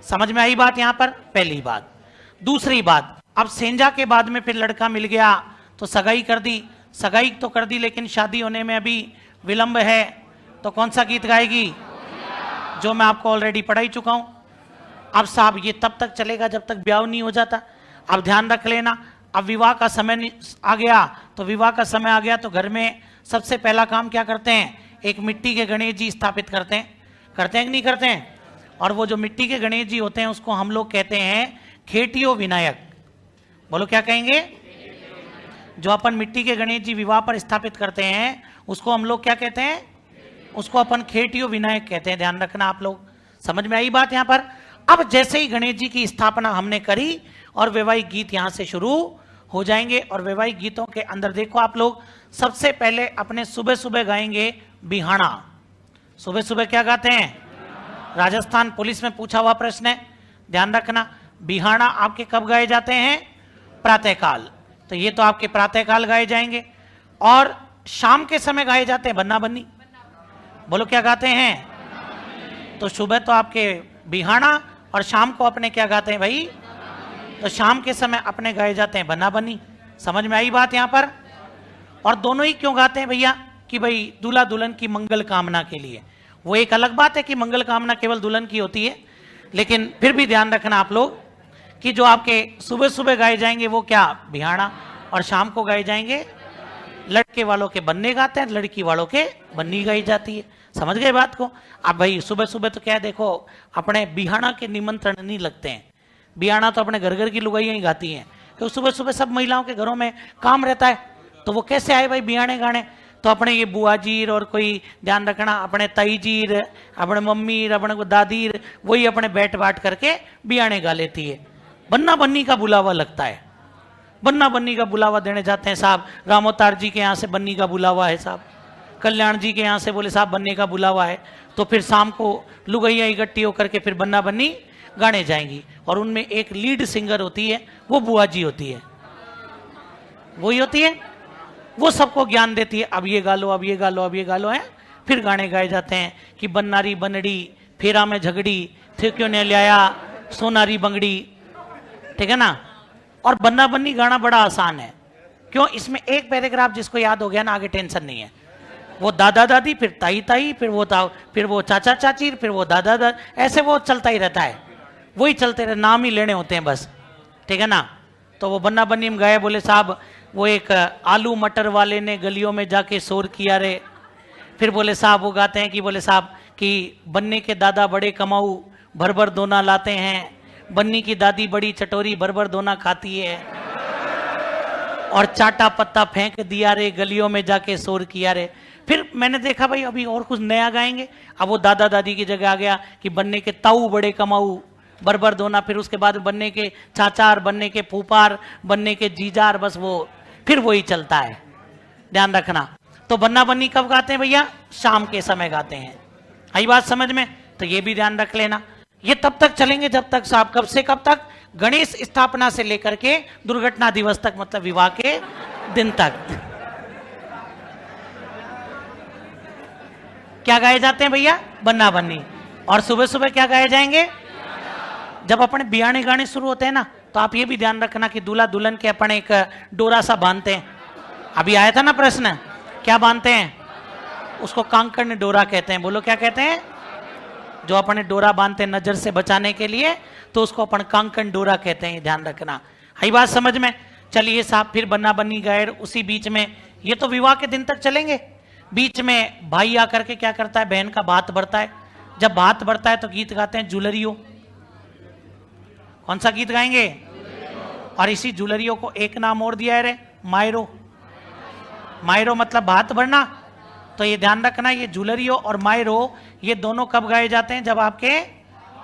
समझ में आई बात यहां पर? पहली बात। दूसरी बात, अब सेंजा के बाद में फिर लड़का मिल गया तो सगाई कर दी। सगाई तो कर दी लेकिन शादी होने में अभी विलंब है, तो कौन सा गीत गाएगी? जो मैं आपको ऑलरेडी पढ़ा ही चुका हूं। अब साहब ये तब तक चलेगा जब तक ब्याह नहीं हो जाता। अब ध्यान रख लेना, अब विवाह का समय आ गया, तो विवाह का समय आ गया तो घर में सबसे पहला काम क्या करते हैं? एक मिट्टी के गणेश जी स्थापित करते हैं। करते हैं कि नहीं करते हैं? और वो जो मिट्टी के गणेश जी होते हैं उसको हम लोग कहते हैं खेटियो विनायक। बोलो क्या कहेंगे? जो अपन मिट्टी के गणेश जी विवाह पर स्थापित करते हैं उसको हम लोग क्या कहते हैं? उसको अपन खेटियो विनायक कहते हैं। ध्यान रखना आप लोग। समझ में आई बात यहां पर? अब जैसे ही गणेश जी की स्थापना हमने करी और वैवाहिक गीत यहां से शुरू हो जाएंगे। और वैवाहिक गीतों के अंदर देखो आप लोग, सबसे पहले अपने सुबह सुबह गाएंगे बिहाना। सुबह सुबह क्या गाते हैं? राजस्थान पुलिस में पूछा हुआ प्रश्न है, ध्यान रखना। बिहाना आपके कब गाए जाते हैं? प्रातःकाल। तो ये तो आपके प्रातःकाल गाए जाएंगे। और शाम के समय गाए जाते हैं बन्ना बन्नी। बोलो क्या गाते हैं? तो सुबह तो आपके बिहाना और शाम को अपने क्या गाते हैं भाई? तो शाम के समय अपने गाए जाते हैं बन्ना बन्नी। समझ में आई बात यहां पर? और दोनों ही क्यों गाते हैं भैया? कि भाई दूल्हा दुल्हन की मंगल कामना के लिए। वो एक अलग बात है कि मंगल कामना केवल दुल्हन की होती है, लेकिन फिर भी ध्यान रखना आप लोग कि जो आपके सुबह सुबह गाए जाएंगे वो क्या? बिहाना। और शाम को गाए जाएंगे, लड़के वालों के बन्ने गाते हैं, लड़की वालों के बन्नी गाई जाती है। समझ गए बात को? अब भाई सुबह सुबह तो क्या है, देखो अपने बिहाना के निमंत्रण नहीं लगते हैं। बिहाना तो अपने घर घर की लुगाइयां ही गाती हैं, क्योंकि सुबह सुबह सब महिलाओं के घरों में काम रहता है, तो वो कैसे आए भाई बिहाने गाने? तो अपने ये बुआ जीर और कोई ध्यान रखना अपने ताई जीर, अपने मम्मी, अपने दादीर, वही अपने बैठ बाट करके बिहाने गा लेती है। बन्ना बन्नी का बुलावा लगता है, बन्ना बन्नी का बुलावा देने जाते हैं साहब। रामोतार जी के यहाँ से बन्नी का बुलावा है साहब, कल्याण जी के यहाँ से बोले साहब बन्ने का बुलावा है। तो फिर शाम को लुगैया इकट्ठी होकर के फिर बन्ना बन्नी गाने जाएंगी। और उनमें एक लीड सिंगर होती है, वो बुआ जी होती है, वही होती है, वो सबको ज्ञान देती है। अब ये गा लो, अब ये गा लो, अब ये गा लो है। फिर गाने गाए जाते हैं कि बन्नारी बनड़ी फेरा में झगड़ी थे क्यों ने लिया सोनारी बंगड़ी। ठीक है ना? और बन्ना बन्नी गाना बड़ा आसान है। क्यों? इसमें एक पैराग्राफ जिसको याद हो गया ना, आगे टेंशन नहीं है। वो दादा दादी, फिर ताई ताई, फिर वो चाचा चाची, फिर वो दादा दादा, ऐसे वो चलता ही रहता है, वही चलते रहे, नाम ही लेने होते हैं बस। ठीक है ना? तो वो बन्ना बन्नी में गए, बोले साहब वो एक आलू मटर वाले ने गलियों में जाके शोर किया रे। फिर बोले साहब वो गाते हैं कि बोले साहब कि बन्ने के दादा बड़े कमाऊ भर भर दोना लाते हैं, बन्नी की दादी बड़ी चटोरी भर भर दोना खाती है, और चाटा पत्ता फेंक दिया रे गलियों में जाके शोर किया रे। फिर मैंने देखा भाई अभी और कुछ नया गाएंगे। अब वो दादा दादी की जगह आ गया कि बन्ने के ताऊ बड़े कमाऊ भर भर दोना, फिर उसके बाद बनने के चाचार, बनने के फूफार, बनने के जीजार, बस वो फिर वही चलता है। ध्यान रखना। तो बन्ना बन्नी कब गाते हैं भैया? शाम के समय गाते हैं। आई बात समझ में? तो ये भी ध्यान रख लेना। ये तब तक चलेंगे जब तक साहब, कब से कब तक? गणेश स्थापना से लेकर के दुर्घटना दिवस तक, मतलब विवाह के दिन तक। क्या गाए जाते हैं भैया? बन्ना बन्नी। और सुबह सुबह क्या गाए जाएंगे? जब अपने बियाने गाने शुरू होते हैं ना, तो आप ये भी ध्यान रखना कि दूल्हा दुल्हन के अपन एक डोरा सा बांधते हैं। अभी आया था ना प्रश्न, क्या बांधते हैं? उसको कांकण डोरा कहते हैं। बोलो क्या कहते हैं? जो अपने डोरा बांधते हैं नजर से बचाने के लिए, तो उसको अपन कांकण डोरा कहते हैं। ध्यान रखना, है बात समझ में? चलिए साहब, फिर बन्ना बन्नी गए। उसी बीच में, ये तो विवाह के दिन तक चलेंगे, बीच में भाई आकर के क्या करता है, बहन का भात भरता है। जब भात भरता है तो गीत गाते हैं जुलरियो। कौन सा गीत गाएंगे? और इसी जुलरियो को एक नाम और दिया है रे, मायरो। मायरो मतलब भात भरना। तो ये ध्यान रखना, ये जुलरियो और मायरो ये दोनों कब गाए जाते हैं? जब आपके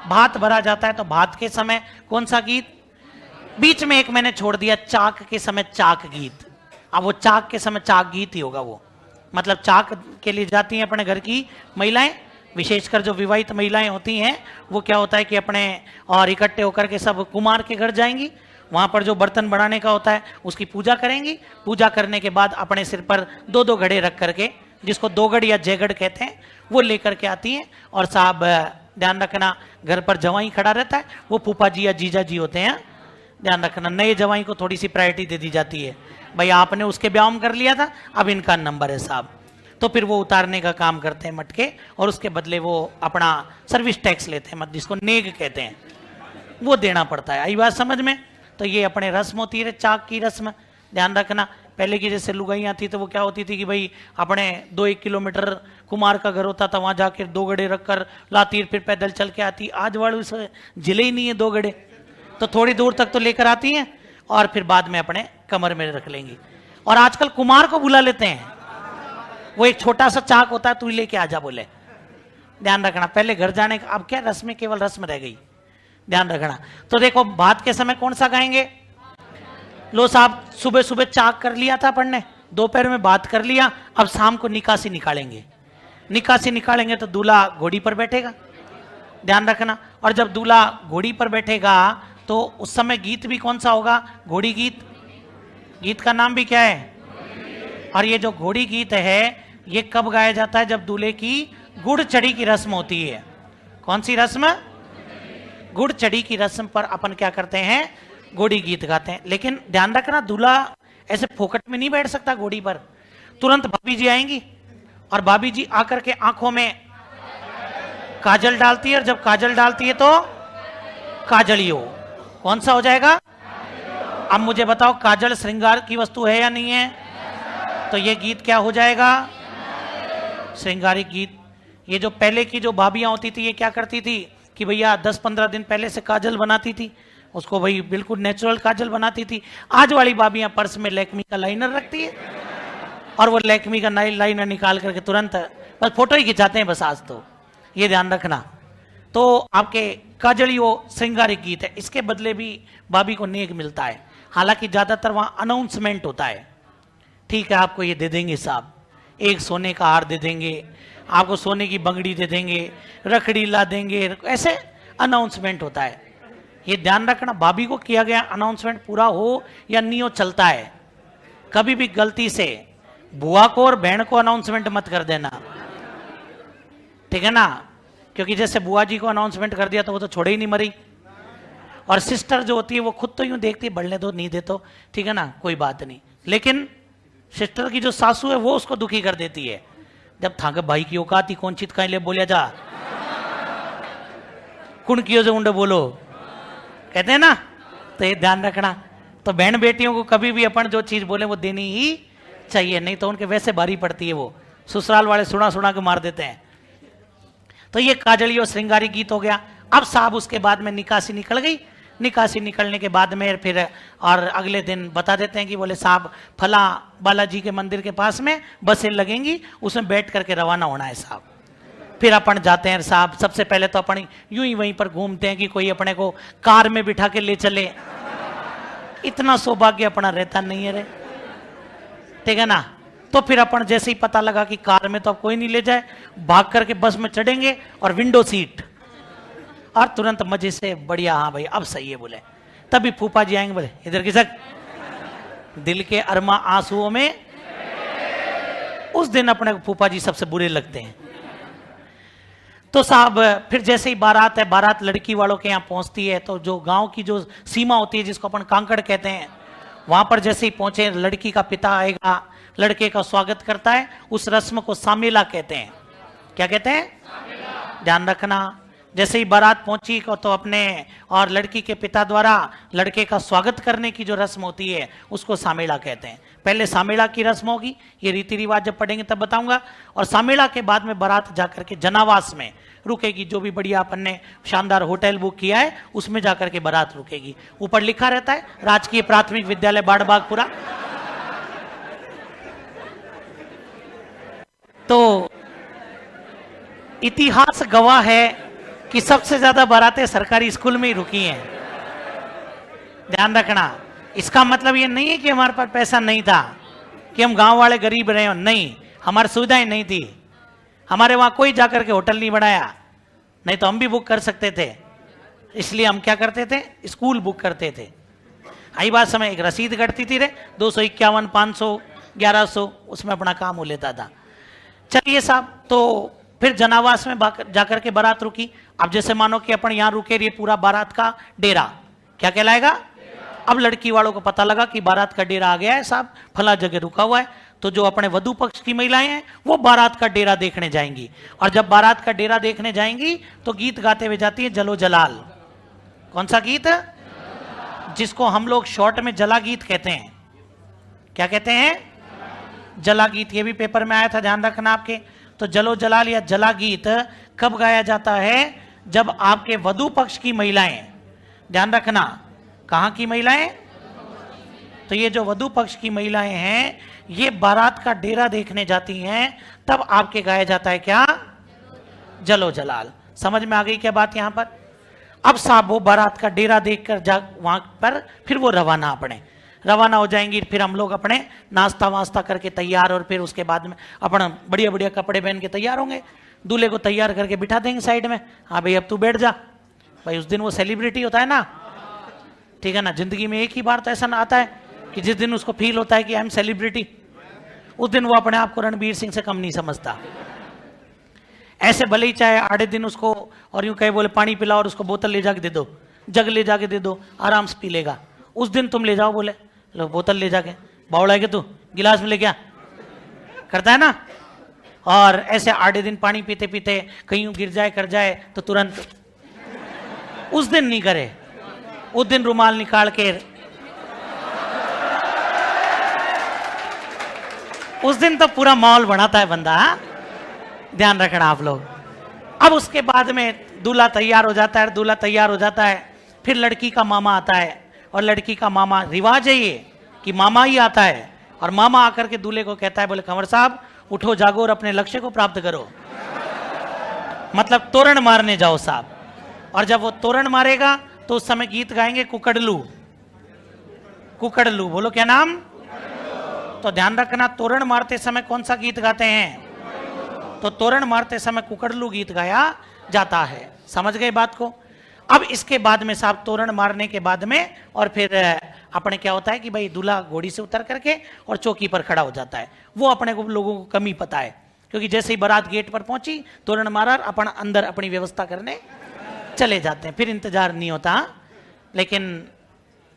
भात भरा जाता है। तो भात के समय कौन सा गीत? बीच में एक मैंने छोड़ दिया, चाक के समय चाक गीत। अब वो चाक के समय चाक गीत ही होगा वो, मतलब चाक के लिए जाती हैं अपने घर की महिलाएं, विशेषकर जो विवाहित महिलाएं होती हैं, वो क्या होता है कि अपने और इकट्ठे होकर के सब कुमार के घर जाएंगी। वहां पर जो बर्तन बनाने का होता है उसकी पूजा करेंगी। पूजा करने के बाद अपने सिर पर दो दो घड़े रख करके, जिसको दोगड़ या जयगढ़ कहते हैं, वो लेकर के आती हैं। और साहब ध्यान रखना, घर पर जवाई खड़ा रहता है, वो फूफा जी या जीजा जी होते हैं। ध्यान रखना, नए जवाई को थोड़ी सी प्रायोरिटी दे दी जाती है। भाई आपने उसके ब्याह में कर लिया था, अब इनका नंबर है साहब। तो फिर वो उतारने का काम करते हैं मटके, और उसके बदले वो अपना सर्विस टैक्स लेते हैं, जिसको नेग कहते हैं, वो देना पड़ता है। आई बात समझ में? तो ये अपने रस्म होती है, चाक की रस्म। ध्यान रखना, पहले की जैसे लुगाइयाँ थी तो वो क्या होती थी कि भाई अपने 2-1 किलोमीटर कुमार का घर होता था, वहां जाकर दो गड़े रखकर लाती, फिर पैदल चल के आती। आज वाले उसे जिले ही नहीं है दो गड़े, तो थोड़ी दूर तक तो लेकर आती हैं और फिर बाद में अपने कमर में रख लेंगी। और आजकल कुमार को बुला लेते हैं, वो एक छोटा सा चाक होता है, तू लेके आजा बोले। ध्यान रखना, पहले घर जाने का, अब क्या रस्म, केवल रस्म रह गई। ध्यान रखना। तो देखो, भात के समय कौन सा गाएंगे? लो साहब, सुबह सुबह चाक कर लिया था अपन ने, दोपहर में बात कर लिया, अब शाम को निकासी निकालेंगे। निकासी निकालेंगे तो दूल्हा घोड़ी पर बैठेगा। ध्यान रखना, और जब दूल्हा घोड़ी पर बैठेगा तो उस समय गीत भी कौन सा होगा? घोड़ी गीत। गीत का नाम भी क्या है? और ये जो घोड़ी गीत है, ये कब गाया जाता है? जब दूल्हे की गुड़ चढ़ी की रस्म होती है। कौन सी रस्म? गुड़ चढ़ी की रस्म पर अपन क्या करते हैं? घोड़ी गीत गाते हैं। लेकिन ध्यान रखना, दूल्हा ऐसे फोकट में नहीं बैठ सकता घोड़ी पर। तुरंत भाभी जी आएंगी और भाभी जी आकर के आंखों में काजल डालती है, और जब काजल डालती है तो काजलियो। कौन सा हो जाएगा? अब मुझे बताओ, काजल श्रृंगार की वस्तु है या नहीं है? तो ये गीत क्या हो जाएगा? श्रृंगारिक गीत। ये जो पहले की जो भाभियां होती थी, ये क्या करती थी कि भैया 10-15 दिन पहले से काजल बनाती थी, उसको भाई बिल्कुल नेचुरल काजल बनाती थी। आज वाली भाभियां पर्स में लैक्मी का लाइनर रखती है, और वो लैक्मी का लाइनर निकाल करके तुरंत बस फोटो ही खिंचाते हैं बस आज तो। ये ध्यान रखना। तो आपके काजलियो श्रृंगारिक गीत है, इसके बदले भी भाभी को नेक मिलता है। हालांकि ज्यादातर वहां अनाउंसमेंट होता है, ठीक है आपको ये दे देंगे साहब, एक सोने का हार दे देंगे, आपको सोने की बंगड़ी दे देंगे, रखड़ी ला देंगे, ऐसे अनाउंसमेंट होता है। ये ध्यान रखना, भाभी को किया गया अनाउंसमेंट पूरा हो या नहीं हो चलता है। कभी भी गलती से बुआ को और बहन को अनाउंसमेंट मत कर देना, ठीक है ना? क्योंकि जैसे बुआ जी को अनाउंसमेंट कर दिया तो वो तो छोड़े ही नहीं मरी। और सिस्टर जो होती है वो खुद तो यूं देखती है, बढ़ने दो नहीं दे तो, ठीक है ना, कोई बात नहीं। लेकिन सिस्टर की जो सासू है वो उसको दुखी कर देती है। जब थाके भाई की औकात ही कौन चित कहीं ले बोलिया जा, कुण कियो जो उंडे बोलो, कहते हैं ना। तो ये ध्यान रखना। तो बहन बेटियों को कभी भी अपन जो चीज बोले वो देनी ही चाहिए, नहीं तो उनके वैसे भारी पड़ती है, वो ससुराल वाले सुना सुना के मार देते हैं। तो ये काजली और श्रृंगारी गीत हो गया। अब साहब उसके बाद में निकासी निकल गई। निकासी निकलने के बाद में फिर और अगले दिन बता देते हैं कि बोले साहब फला बालाजी के मंदिर के पास में बसें लगेंगी, उसमें बैठ करके रवाना होना है साहब। फिर अपन जाते हैं साहब। सबसे पहले तो अपन यूं ही वहीं पर घूमते हैं कि कोई अपने को कार में बिठा के ले चले। इतना सौभाग्य अपना रहता नहीं है रे, ठीक है ना। तो फिर अपन जैसे ही पता लगा कि कार में तो अब कोई नहीं ले जाए, भाग करके बस में चढ़ेंगे और विंडो सीट, और तुरंत मजे से बढ़िया, हाँ भाई अब सही है बोले। तभी फूफा जी आएंगे, बोले इधर किसक, दिल के अरमा आंसुओं में। उस दिन अपने फूफा जी सबसे बुरे लगते हैं। तो साहब फिर जैसे ही बारात है, बारात लड़की वालों के यहाँ पहुंचती है, तो जो गांव की जो सीमा होती है जिसको अपन कांकड़ कहते हैं, वहां पर जैसे ही पहुंचे लड़की का पिता आएगा, लड़के का स्वागत करता है। उस रस्म को सामेला कहते हैं। क्या कहते हैं? ध्यान रखना। जैसे ही बारात पहुंची तो अपने और लड़की के पिता द्वारा लड़के का स्वागत करने की जो रस्म होती है उसको सामेला कहते हैं। पहले सामेला की रस्म होगी, ये रीति रिवाज जब पढ़ेंगे तब बताऊंगा। और सामेला के बाद में बारात जाकर के जनावास में रुकेगी। जो भी बढ़िया अपन ने शानदार होटल बुक किया है उसमें जाकर के बारात रुकेगी। ऊपर लिखा रहता है राजकीय प्राथमिक विद्यालय बाड़बागपुरा। तो इतिहास गवाह है कि सबसे ज्यादा बारातें सरकारी स्कूल में ही रुकी हैं। ध्यान रखना। इसका मतलब ये नहीं है कि हमारे पास पैसा नहीं था, कि हम गांव वाले गरीब रहे हो, नहीं, हमारी सुविधाएं नहीं थी। हमारे वहां कोई जाकर के होटल नहीं बनाया, नहीं तो हम भी बुक कर सकते थे। इसलिए हम क्या करते थे? स्कूल बुक करते थे। आई बात समय, एक रसीद कटती थी रे 251, 500, 1100, उसमें अपना काम हो लेता था। चलिए साहब, तो फिर जनावास में जाकर के बारात रुकी। अब जैसे मानो कि अपन यहां रुके, ये पूरा बारात का डेरा क्या कहलाएगा? अब लड़की वालों को पता लगा कि बारात का डेरा आ गया है साहब, फला जगह रुका हुआ है। तो जो अपने वधू पक्ष की महिलाएं हैं वो बारात का डेरा देखने जाएंगी। और जब बारात का डेरा देखने जाएंगी तो गीत गाते हुए जाती है जलो जलाल। कौन सा गीत? जिसको हम लोग शॉर्ट में जला गीत कहते हैं। क्या कहते हैं? जला गीत। ये भी पेपर में आया था, ध्यान रखना आपके। तो जलो जलाल या जला गीत कब गाया जाता है? जब आपके वधू पक्ष की महिलाएं, ध्यान रखना, कहां की महिलाएं? तो ये जो वधू पक्ष की महिलाएं हैं ये बारात का डेरा देखने जाती हैं, तब आपके गाया जाता है क्या? जलो जलाल। समझ में आ गई क्या बात यहां पर? अब साहब वो बारात का डेरा देखकर जा वहां पर फिर वो रवाना हो जाएंगी। फिर हम लोग अपने नाश्ता वास्ता करके तैयार, और फिर उसके बाद में अपना बढ़िया बढ़िया कपड़े पहन के तैयार होंगे। दूल्हे को तैयार करके बिठा देंगे साइड में। हाँ भाई अब तू बैठ जा भाई। उस दिन वो सेलिब्रिटी होता है ना, ठीक है ना। जिंदगी में एक ही बार तो ऐसा ना आता है कि जिस दिन उसको फील होता है कि आई एम सेलिब्रिटी, उस दिन वो अपने आप को रणवीर सिंह से कम नहीं समझता। ऐसे भले ही चाहे आधे दिन उसको और यूं कहे बोले पानी पिलाओ और उसको बोतल ले जाके दे दो, जग ले जाके दे दो, आराम से पी लेगा। उस दिन तुम ले जाओ, बोले लो बोतल ले जाके, बाउल है तू गिलास में ले क्या करता है ना। और ऐसे आधे दिन पानी पीते पीते कहीं गिर जाए कर जाए तो तुरंत, उस दिन नहीं करे। उस दिन रुमाल निकाल के, उस दिन तो पूरा माहौल बनाता है बंदा। हा? ध्यान रखना आप लोग। अब उसके बाद में दूल्हा तैयार हो जाता है, दूल्हा तैयार हो जाता है, फिर लड़की का मामा आता है। और लड़की का मामा, रिवाज है ये कि मामा ही आता है, और मामा आकर के दूल्हे को कहता है, बोले कंवर साहब उठो जागो और अपने लक्ष्य को प्राप्त करो। मतलब तोरण मारने जाओ साहब। और जब वो तोरण मारेगा तो उस समय गीत गाएंगे कुकड़लू। कुकड़लू बोलो क्या नाम? तो ध्यान रखना, तोरण मारते समय कौन सा गीत गाते हैं? तो तोरण मारते समय कुकड़लू गीत गाया जाता है। समझ गए बात को? अब इसके बाद में साहब तोरण मारने के बाद में और फिर अपने क्या होता है कि भाई दूल्हा घोड़ी से उतर करके और चौकी पर खड़ा हो जाता है। वो अपने को लोगों को कम ही पता है, क्योंकि जैसे ही बारात गेट पर पहुंची तोरण मारा, अपन अंदर अपनी व्यवस्था करने चले जाते हैं। फिर इंतजार नहीं होता। लेकिन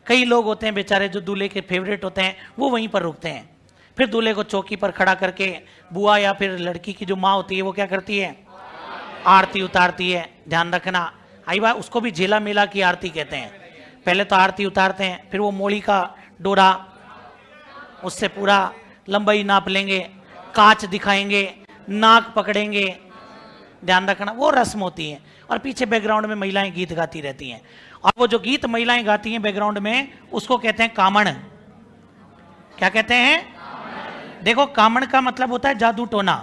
कई लोग होते हैं बेचारे जो दूल्हे के फेवरेट होते हैं, वो वहीं पर रुकते हैं। फिर दूल्हे को चौकी पर खड़ा करके बुआ या फिर लड़की की जो माँ होती है वो क्या करती है? आरती उतारती है। ध्यान रखना, आई बात, उसको भी झेला मेला की आरती कहते हैं। पहले तो आरती उतारते हैं, फिर वो मोड़ी का डोरा, उससे पूरा लंबाई नाप लेंगे, कांच दिखाएंगे, नाक पकड़ेंगे। ध्यान रखना, वो रस्म होती है। और पीछे बैकग्राउंड में महिलाएं गीत गाती रहती हैं। और वो जो गीत महिलाएं गाती हैं बैकग्राउंड में, उसको कहते हैं कामण। क्या कहते हैं? देखो, कामण का मतलब होता है जादू टोना।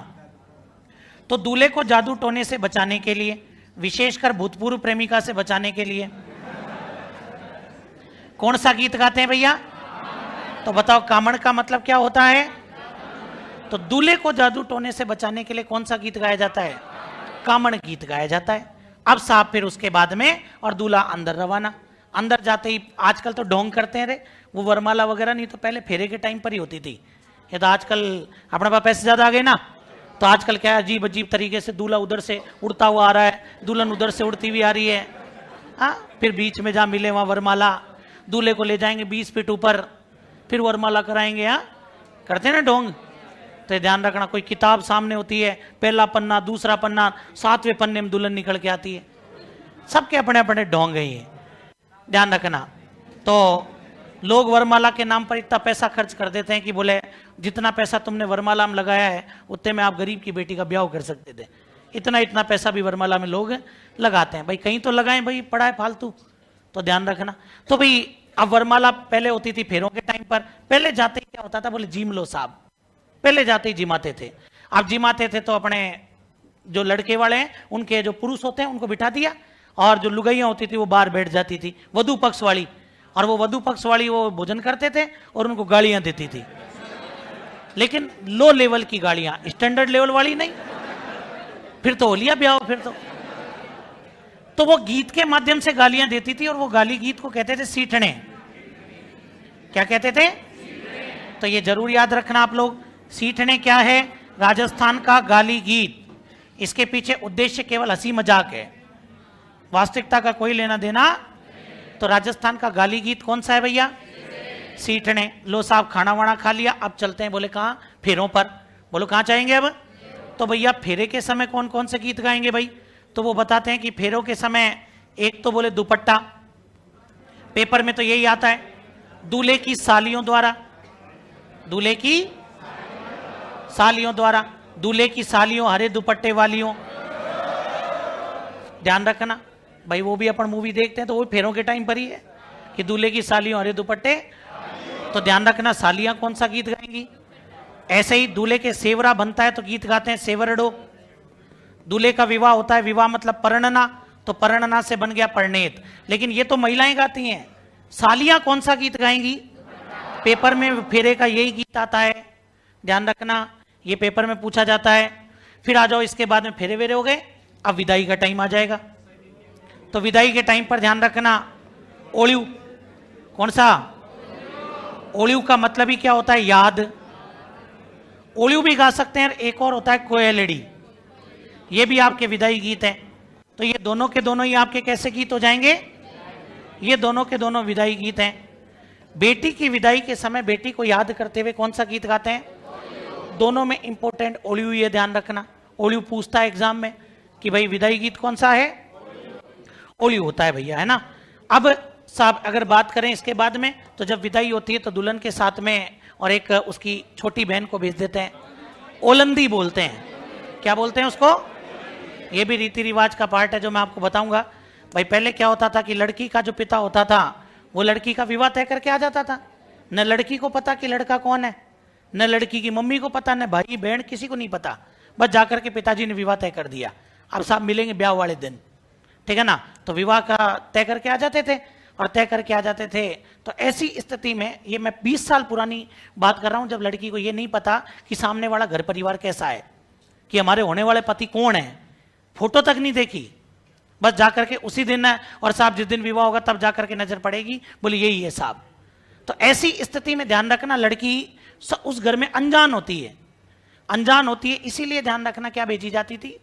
तो दूल्हे को जादू टोने से बचाने के लिए, विशेषकर भूतपूर्व प्रेमिका से बचाने के लिए, कौन सा गीत गाते हैं भैया? तो बताओ, कामण का मतलब क्या होता है? तो दूल्हे को जादू टोने से बचाने के लिए कौन सा गीत गाया जाता है? कामण गीत गाया जाता है। अब साहब फिर उसके बाद में और दूल्हा अंदर रवाना। अंदर जाते ही आजकल तो ढोंग करते हैं रे, वो वरमाला वगैरह नहीं तो पहले फेरे के टाइम पर ही होती थी। ये तो आजकल अपने पास पैसे ज्यादा आ गए ना, तो आजकल क्या है, अजीब अजीब तरीके से दूल्हा उधर से उड़ता हुआ आ रहा है, दुल्हन उधर से उड़ती हुई आ रही है। फिर बीच में जहाँ मिले वहाँ वरमाला, दूल्हे को ले जाएंगे 20 फीट ऊपर, फिर वरमाला कराएंगे। करते ना ढोंग। तो ध्यान रखना, कोई किताब सामने होती है, पहला पन्ना, दूसरा पन्ना, 7वें पन्ने में दुल्हन निकल के आती है। सबके अपने अपने ढोंग है ये, ध्यान रखना। तो लोग वरमाला के नाम पर इतना पैसा खर्च कर देते हैं कि बोले जितना पैसा तुमने वरमाला में लगाया है उतने में आप गरीब की बेटी का ब्याह कर सकते थे। इतना इतना पैसा भी वरमाला में लोग लगाते हैं। भाई कहीं तो लगाएं, भाई पड़ा है फालतू, तो ध्यान रखना। तो भाई अब वरमाला पहले होती थी फेरों के टाइम पर। पहले जाते ही क्या होता था, बोले जिम लो साहब, पहले जाते ही जिमाते थे। अब जिमाते थे तो अपने जो लड़के वाले हैं उनके जो पुरुष होते हैं उनको बिठा दिया, और जो लुगाइयां होती थी वो बाहर बैठ जाती थी, वधु पक्ष वाली। और वो वधु पक्ष वाली वो भोजन करते थे और उनको गालियां देती थी, लेकिन लो लेवल की गालियां, स्टैंडर्ड लेवल वाली नहीं। फिर तो हो लिया ब्याह। फिर तो वो गीत के माध्यम से गालियां देती थी, और वो गाली गीत को कहते थे सीठने। क्या कहते थे? तो ये जरूर याद रखना आप लोग, सीठने क्या है? राजस्थान का गाली गीत। इसके पीछे उद्देश्य केवल हंसी मजाक है, वास्तविकता का कोई लेना देना। तो राजस्थान का गाली गीत कौन सा है भैया? सीठने। लो साहब खाना वाना खा लिया, अब चलते हैं। बोले कहाँ? फेरों पर। बोलो कहाँ जाएंगे अब? तो भैया फेरे के समय कौन कौन से गीत गाएंगे भाई? तो वो बताते हैं कि फेरों के समय एक तो बोले दुपट्टा, पेपर में तो यही आता है, दूल्हे की सालियों द्वारा, दूल्हे की सालियों द्वारा, दूल्हे की सालियों हरे दुपट्टे वालियों। ध्यान रखना भाई, वो भी अपन मूवी देखते हैं तो वो फेरों के टाइम पर ही है कि दूल्हे की सालियों हरे दुपट्टे। तो ध्यान रखना सालियां कौन सा गीत गाएंगी। ऐसे ही दूल्हे के सेवरा बनता है तो गीत गाते हैं सेवरडो। दूल्हे का विवाह होता है, विवाह मतलब परिणना, तो परिणना से बन गया परिणेत। लेकिन ये तो महिलाएं गाती हैं, सालियां कौन सा गीत गाएंगी? पेपर में फेरे का यही गीत आता है, ध्यान रखना, ये पेपर में पूछा जाता है। फिर आ जाओ, इसके बाद में फेरे वेरे हो गए, अब विदाई का टाइम आ जाएगा। तो विदाई के टाइम पर ध्यान रखना, ओलियू। कौन सा? ओलियू का मतलब ही क्या होता है? याद। ओलियू भी गा सकते हैं। एक और होता है कोयलड़ी, ये भी आपके विदाई गीत हैं। तो ये दोनों के दोनों ही आपके कैसे गीत हो जाएंगे? ये दोनों के दोनों विदाई गीत हैं। बेटी की विदाई के समय बेटी को याद करते हुए कौन सा गीत गाते हैं? दोनों में इंपॉर्टेंट ओलियू, ये ध्यान रखना। ओलियू पूछता है एग्जाम में कि भाई विदाई गीत कौन सा है? ओलियू होता है भैया, है ना। अब साहब अगर बात करें इसके बाद में, तो जब विदाई होती है तो दुल्हन के साथ में और एक उसकी छोटी बहन को भेज देते हैं, ओलंदी बोलते हैं। क्या बोलते हैं उसको? ये भी रीति रिवाज का पार्ट है जो मैं आपको बताऊंगा। भाई पहले क्या होता था कि लड़की का जो पिता होता था वो लड़की का विवाह तय करके आ जाता था। न लड़की को पता कि लड़का कौन है, न लड़की की मम्मी को पता, न भाई बहन, किसी को नहीं पता। बस जाकर के पिताजी ने विवाह तय कर दिया, अब साहब मिलेंगे ब्याह वाले दिन, ठीक है ना। तो विवाह का तय करके आ जाते थे, और तय करके आ जाते थे। तो ऐसी स्थिति में, ये मैं 20 साल पुरानी बात कर रहा हूं, जब लड़की को ये नहीं पता कि सामने वाला घर परिवार कैसा है, कि हमारे होने वाले पति कौन है, फोटो तक नहीं देखी, बस जाकर के उसी दिन है, और साहब जिस दिन विवाह होगा तब जाकर के नजर पड़ेगी, बोले यही है साहब। तो ऐसी स्थिति में ध्यान रखना, लड़की उस घर में अनजान होती है, अनजान होती है, इसीलिए ध्यान रखना क्या भेजी जाती थी?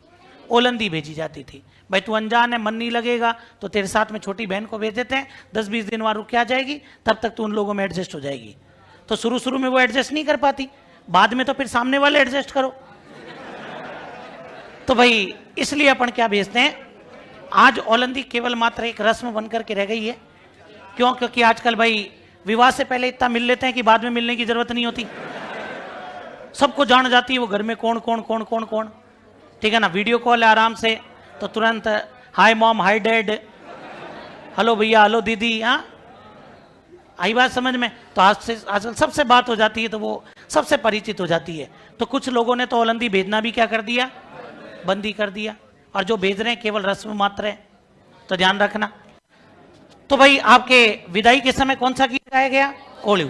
ओलंदी भेजी जाती थी। भाई तू अनजान है, मन नहीं लगेगा, तो तेरे साथ में छोटी बहन को भेज देते हैं, 10-20 दिन वहां रुक के आ जाएगी, तब तक तू उन लोगों में एडजस्ट हो जाएगी। तो शुरू शुरू में वो एडजस्ट नहीं कर पाती, बाद में तो फिर सामने वाले एडजस्ट करो। तो भाई इसलिए अपन क्या भेजते हैं, आज ओलंदी केवल मात्र एक रस्म बनकर के रह गई है। क्यों? क्योंकि आजकल भाई विवाह से पहले इतना मिल लेते हैं कि बाद में मिलने की जरूरत नहीं होती, सबको जान जाती है वो घर में कौन कौन कौन कौन कौन, ठीक है ना। वीडियो कॉल है आराम से, तो तुरंत hi mom, hi dad, hello भैया, हेलो दीदी, हाँ आई बात समझ में। तो आजकल सबसे बात हो जाती है, तो वो सबसे परिचित हो जाती है। तो कुछ लोगों ने तो ओलंदी भेजना भी क्या कर दिया? बंदी कर दिया, और जो भेज रहे हैं केवल रस्म मात्र है, तो ध्यान रखना। तो भाई आपके विदाई के समय कौन सा गीत गाया गया? ओलियू।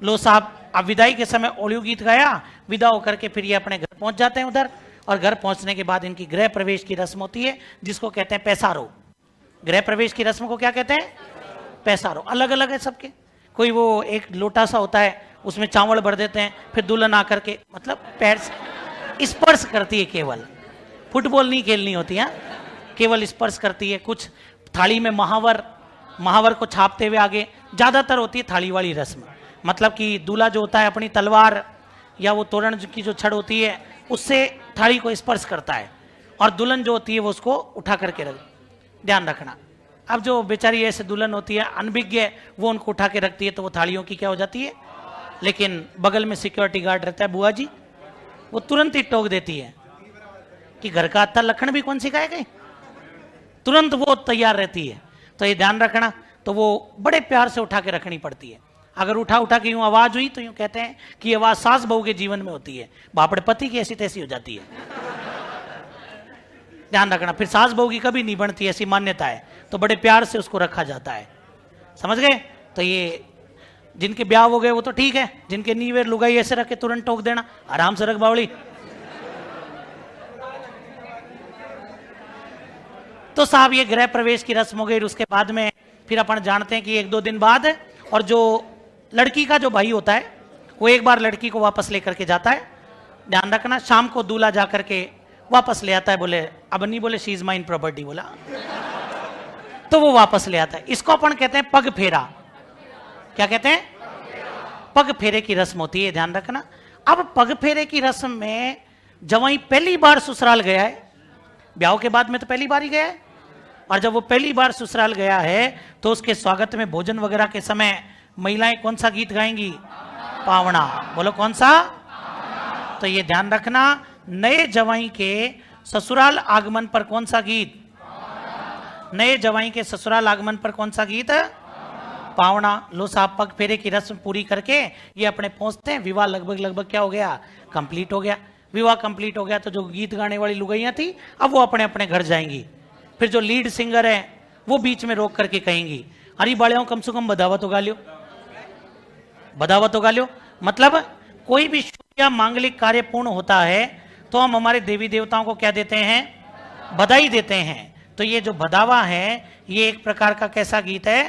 लो साहब अब विदाई के समय ओलियू गीत गाया, विदा होकर के फिर ये अपने घर पहुंच जाते हैं उधर, और घर पहुंचने के बाद इनकी गृह प्रवेश की रस्म होती है, जिसको कहते हैं पैसारो। गृह प्रवेश की रस्म को क्या कहते हैं? पैसारो। अलग अलग है सबके, कोई वो एक लोटा सा होता है उसमें चावल भर देते हैं, फिर दुल्हन आकर के मतलब पैर से, स्पर्श करती है केवल, फुटबॉल नहीं खेलनी होती है, केवल स्पर्श करती है। कुछ थाली में महावर को छापते हुए आगे, ज्यादातर होती है थाली वाली रस्म, मतलब कि दूल्हा जो होता है अपनी तलवार या वो तोरण की जो छड़ होती है उससे थाली को स्पर्श करता है, और दुल्हन जो होती है वो उसको उठा करके रख, ध्यान रखना। अब जो बेचारी ऐसे दुल्हन होती है अनभिज्ञ, वो उनको उठा के रखती है तो वो थालियों की क्या हो जाती है, लेकिन बगल में सिक्योरिटी गार्ड रहता है बुआ जी, वो तुरंत ही टोक देती है कि घर का अच्छा लखन भी कौन सिखाए गए, तुरंत वो तैयार रहती है। तो ये ध्यान रखना, तो वो बड़े प्यार से उठा के रखनी पड़ती है। अगर उठा के यूं आवाज हुई तो यूं कहते हैं कि आवाज सास बहू के जीवन में होती है, बापड़े पति की ऐसी तैसी हो जाती है। ध्यान रखना, फिर सास बहू की कभी नहीं बनती, ऐसी मान्यता है, तो बड़े प्यार से उसको रखा जाता है, समझ गए। तो ये जिनके ब्याह हो गए वो तो ठीक है, जिनके नीवेर लुगाई ऐसे रख के तुरंत टोक देना, आराम से रख बावली। तो साहब ये गृह प्रवेश की रस्म हो गई। उसके बाद में फिर अपन जानते हैं कि 1-2 दिन बाद, और जो लड़की का जो भाई होता है वो एक बार लड़की को वापस लेकर के जाता है, ध्यान रखना। शाम को दूल्हा जाकर के वापस ले आता है, बोले अब नहीं बोले शी इज माइन प्रॉपर्टी बोला, तो वो वापस ले आता है। इसको अपन कहते हैं पग फेरा। क्या कहते हैं? पग फेरे की रस्म होती है, ध्यान रखना। अब पग फेरे की रस्म में जवाई पहली बार ससुराल गया है, ब्याह के बाद में तो पहली बार ही गया है, और जब वो पहली बार ससुराल गया है तो उसके स्वागत में भोजन वगैरह के समय महिलाएं कौन सा गीत गाएंगी? पावना। बोलो कौन सा? तो ये ध्यान रखना, नए जवाई के ससुराल आगमन पर कौन सा गीत? नए जवाई के ससुराल आगमन पर कौन सा गीत? पावना। लो साहब, पग फेरे की रस्म पूरी करके ये अपने पहुंचते हैं। विवाह लगभग क्या हो गया? कंप्लीट हो गया। विवाह कंप्लीट हो गया तो जो गीत गाने वाली लुगाइयां थी अब वो अपने अपने घर जाएंगी। फिर जो लीड सिंगर है वो बीच में रोक करके कहेंगी, अरे बालियों कम से कम बदावत उगा लियो, बदावत उगा लियो। मतलब कोई भी शुभ या मांगलिक कार्य पूर्ण होता है तो हम हमारे देवी देवताओं को क्या देते हैं? बधाई देते हैं। तो ये जो बदावा है ये एक प्रकार का कैसा गीत है?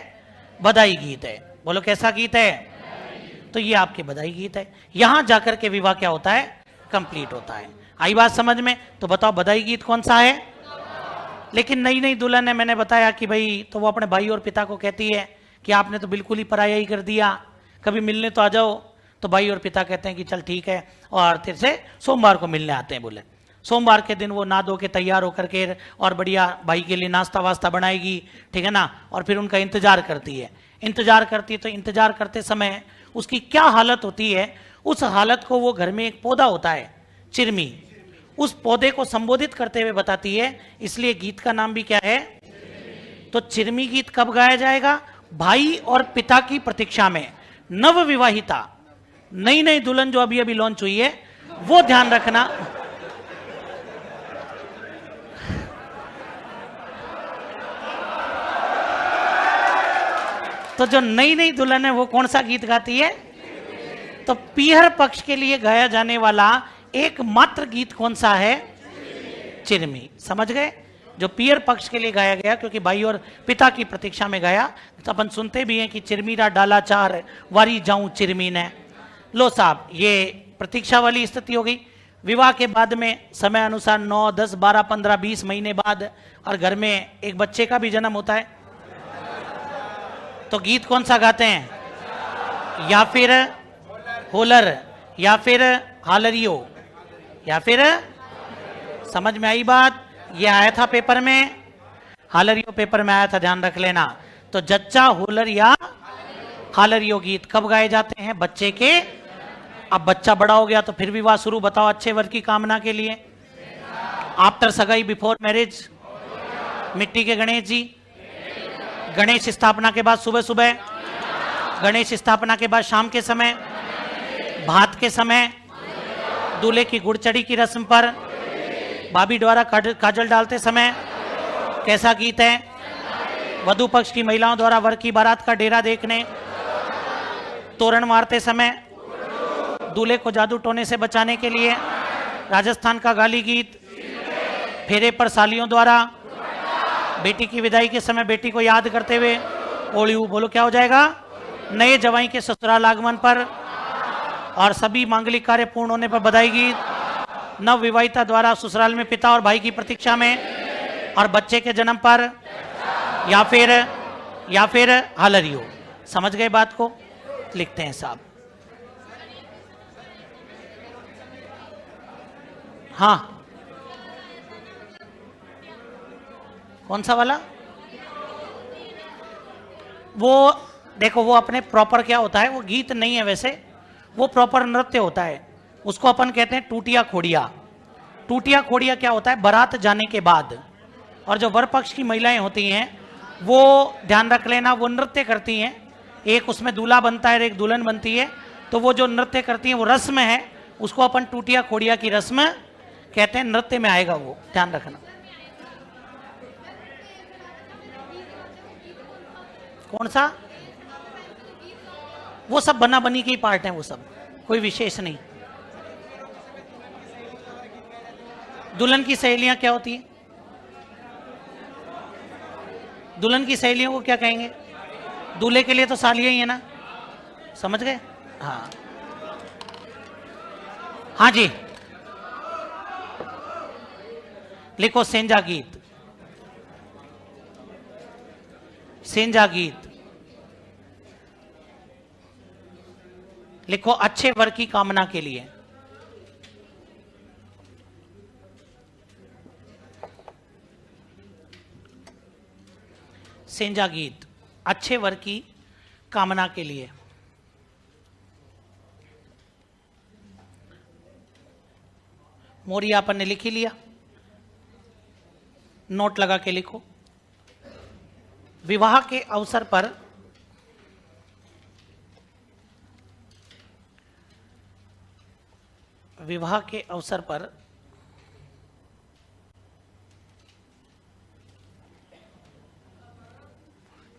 बधाई गीत है। बोलो कैसा गीत है? तो ये आपके बधाई गीत है। यहां जाकर के विवाह क्या होता है? कंप्लीट होता है। आई बात समझ में? तो बताओ बधाई गीत कौन सा है? लेकिन नई नई दुल्हन है, मैंने बताया कि भाई, तो वो अपने भाई और पिता को कहती है कि आपने तो बिल्कुल ही पराया ही कर दिया, कभी मिलने तो आ जाओ। तो भाई और पिता कहते हैं कि चल ठीक है, और फिर से सोमवार को मिलने आते हैं। बोले सोमवार के दिन वो नहा धो के तैयार होकर के और बढ़िया भाई के लिए नाश्ता वास्ता बनाएगी, ठीक है ना, और फिर उनका इंतजार करती है। तो इंतजार करते समय उसकी क्या हालत होती है? उस हालत को वो घर में एक पौधा होता है चिरमी, उस पौधे को संबोधित करते हुए बताती है। इसलिए गीत का नाम भी क्या है? तो चिरमी गीत कब गाया जाएगा? भाई और पिता की प्रतीक्षा में। नव विवाहिता नई नई दुल्हन जो अभी अभी लॉन्च हुई है वो ध्यान रखना, तो जो नई नई दुल्हन है वो कौन सा गीत गाती है? तो पीहर पक्ष के लिए गाया जाने वाला एकमात्र गीत कौन सा है? चिरमी। समझ गए? जो पीहर पक्ष के लिए गाया गया, क्योंकि भाई और पिता की प्रतीक्षा में गाया। तो अपन सुनते भी हैं कि चिरमीरा डाला चार वारी जाऊं चिरमी ने। लो साहब, ये प्रतीक्षा वाली स्थिति हो गई। विवाह के बाद में समय अनुसार 9, 10, 12, 15, 20 महीने बाद और घर में एक बच्चे का भी जन्म होता है। तो गीत कौन सा गाते हैं? या फिर होलर, या फिर हालरियो, या फिर, समझ में आई बात? ये आया था पेपर में, हालरियो पेपर में आया था, ध्यान रख लेना। तो जच्चा, होलर या हालरियो गीत कब गाए जाते हैं? बच्चे के। अब बच्चा बड़ा हो गया तो फिर विवाह शुरू। बताओ अच्छे वर की कामना के लिए। आफ्टर सगाई, बिफोर मैरिज, मिट्टी के गणेश जी। गणेश स्थापना के बाद सुबह सुबह, गणेश स्थापना के बाद शाम के समय, भात के समय, दूल्हे की गुड़चड़ी की रस्म पर भाभी द्वारा काजल डालते समय कैसा गीत है? वधु पक्ष की महिलाओं द्वारा वर की बारात का डेरा देखने, तोरण मारते समय, दूल्हे को जादू टोने से बचाने के लिए राजस्थान का गाली गीत, फेरे पर सालियों द्वारा, बेटी की विदाई के समय बेटी को याद करते हुए ओलियू। बोलो क्या हो जाएगा? नए जवाई के ससुराल आगमन पर और सभी मांगलिक कार्य पूर्ण होने पर बधाई गीत। नव विवाहिता द्वारा ससुराल में पिता और भाई की प्रतीक्षा में और बच्चे के जन्म पर या फिर हालरियो। समझ गए बात को? लिखते हैं साहब। हाँ, कौन सा वाला? वो देखो, वो अपने प्रॉपर क्या होता है, वो गीत नहीं है वैसे, वो प्रॉपर नृत्य होता है। उसको अपन कहते हैं टूटिया खोड़िया। टूटिया खोड़िया क्या होता है? बारात जाने के बाद, और जो वर पक्ष की महिलाएं होती हैं वो, ध्यान रख लेना, वो नृत्य करती हैं। एक उसमें दूल्हा बनता है और एक दुल्हन बनती है, तो वो जो नृत्य करती हैं वो रस्म है, उसको अपन टूटिया खोड़िया की रस्म कहते हैं। नृत्य में आएगा वो, ध्यान रखना। कौन सा? वो सब बना बनी के ही पार्ट है, वो सब कोई विशेष नहीं। दुल्हन की सहेलियां क्या होती है? दुल्हन की सहेलियों को क्या कहेंगे? दूल्हे के लिए तो सालियां ही है ना, समझ गए? हाँ हाँ जी, लिखो सेंजा गीत। सेंजा गीत लिखो, अच्छे वर की कामना के लिए। सेंजा गीत अच्छे वर की कामना के लिए। मोरिया अपन ने लिख ही लिया, नोट लगा के लिखो। विवाह के अवसर पर विवाह के अवसर पर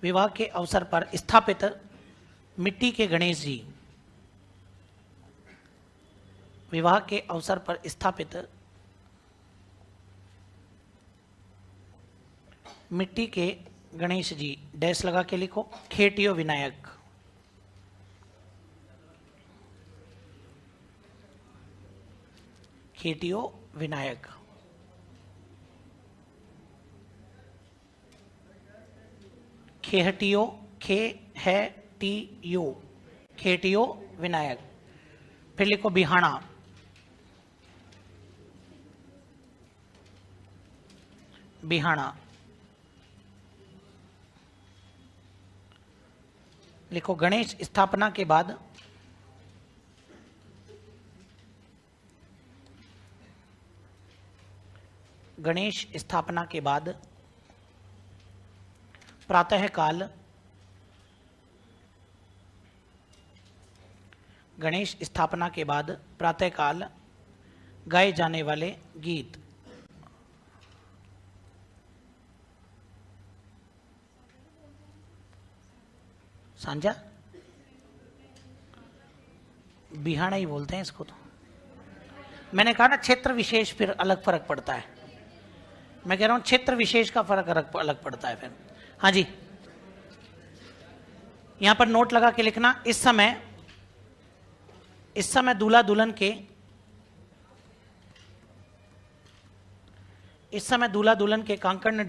विवाह के अवसर पर स्थापित मिट्टी के गणेश जी। विवाह के अवसर पर स्थापित मिट्टी के गणेश जी, डैश लगा के लिखो, खेटियो विनायक। खेटियो विनायक। खेहटियो, खे है टी यू, खेटियो विनायक। फिर लिखो बिहाना। बिहाना लिखो। गणेश स्थापना के बाद गणेश स्थापना के बाद प्रातःकाल गणेश स्थापना के बाद प्रातःकाल गाए जाने वाले गीत। सांझा बिहाना ही बोलते हैं इसको। तो मैंने कहा ना, क्षेत्र विशेष फिर अलग फर्क पड़ता है। मैं कह रहा हूं क्षेत्र विशेष का फर्क अलग पड़ता है फिर। हाँ जी, यहां पर नोट लगा के लिखना। इस समय दूल्हा दुल्हन के कांकण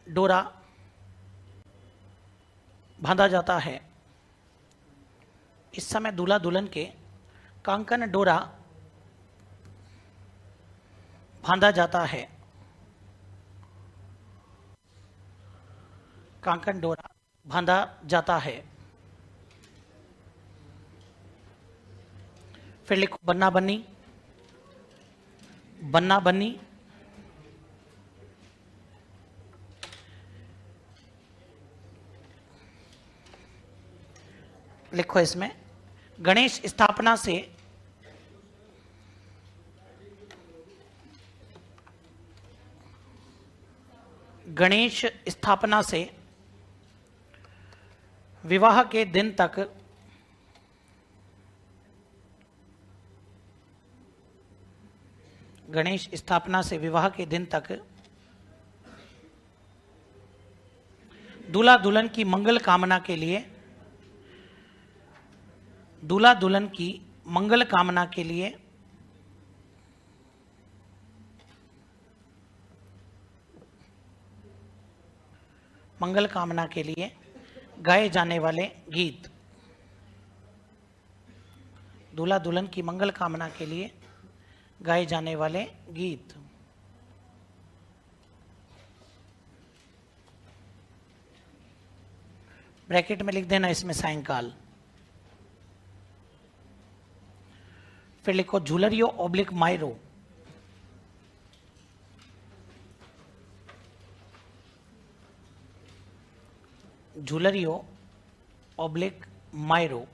डोरा बांधा जाता है। इस समय दूल्हा दुल्हन के कांकण डोरा बांधा जाता है। कांकण डोरा बांधा जाता है। फिर लिखो बन्ना बन्नी। बन्ना बन्नी लिखो। इसमें गणेश स्थापना से विवाह के दिन तक गणेश स्थापना से विवाह के दिन तक दूल्हा दुल्हन की मंगल कामना के लिए दूल्हा दुल्हन की मंगल कामना के लिए गाए जाने वाले गीत। दूल्हा दुल्हन की मंगल कामना के लिए गाए जाने वाले गीत। ब्रैकेट में लिख देना इसमें सायंकाल। फिर लिखो झूलरियो ऑब्लिक मायरो। झूलरियो ऑब्लिक मायरो।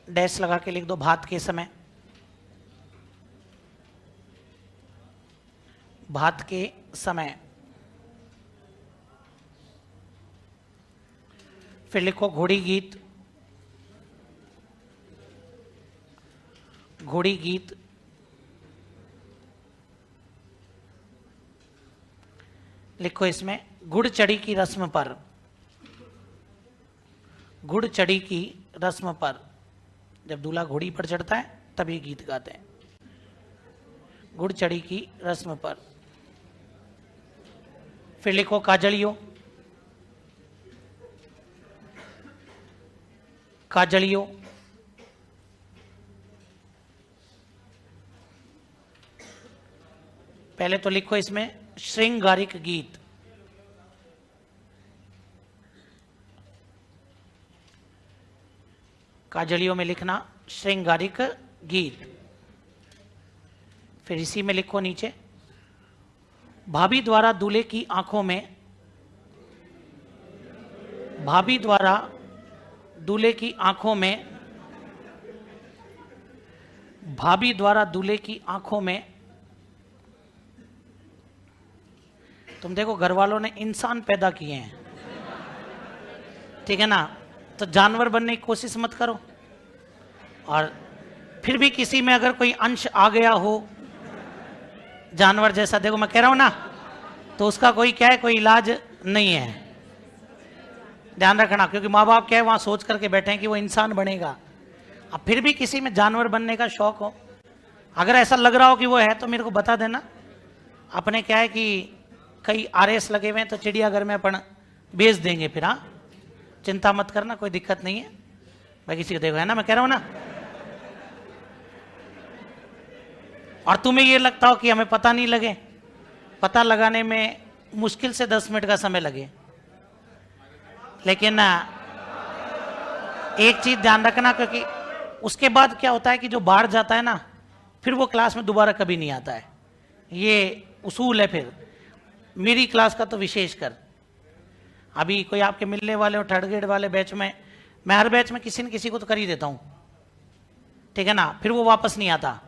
डैश लगा के लिख दो भात के समय। भात के समय। फिर लिखो घोड़ी गीत। घोड़ी गीत। लिखो इसमें गुड़ चढ़ी की रस्म पर। गुड़ चढ़ी की रस्म पर। जब दूल्हा घोड़ी पर चढ़ता है तब ये गीत गाते हैं। गुड़ चढ़ी की रस्म पर। फिर लिखो काजलियो। काजलियो। पहले तो लिखो इसमें श्रृंगारिक गीत। काजलियों में लिखना श्रृंगारिक गीत। फिर इसी में लिखो नीचे भाभी द्वारा दूल्हे की आंखों में। भाभी द्वारा दूल्हे की आंखों में। भाभी द्वारा दूल्हे की आंखों में। तुम देखो घर वालों ने इंसान पैदा किए हैं, ठीक है ना, तो जानवर बनने की कोशिश मत करो। और फिर भी किसी में अगर कोई अंश आ गया हो जानवर जैसा, देखो मैं कह रहा हूं ना, तो उसका कोई क्या है, कोई इलाज नहीं है। ध्यान रखना, क्योंकि माँ बाप क्या है वहां सोच करके बैठे हैं कि वो इंसान बनेगा। अब फिर भी किसी में जानवर बनने का शौक हो, अगर ऐसा लग रहा हो कि वो है तो मेरे को बता देना। अपने क्या है कि कई RS लगे हुए हैं तो चिड़ियाघर में अपन बेच देंगे फिर। हाँ, चिंता मत करना, कोई दिक्कत नहीं है। भाई किसी को देखो, है ना, मैं कह रहा हूं ना। और तुम्हें ये लगता हो कि हमें पता नहीं लगे, पता लगाने में मुश्किल से 10 मिनट का समय लगे। लेकिन एक चीज ध्यान रखना, क्योंकि उसके बाद क्या होता है कि जो बाहर जाता है ना, फिर वो क्लास में दोबारा कभी नहीं आता है। ये उसूल है। फिर मेरी क्लास का तो विशेष कर, अभी कोई आपके मिलने वाले हो थर्ड ग्रेड वाले बैच में, मैं हर बैच में किसी न किसी को तो कर ही देता हूं, ठीक है ना, फिर वो वापस नहीं आता।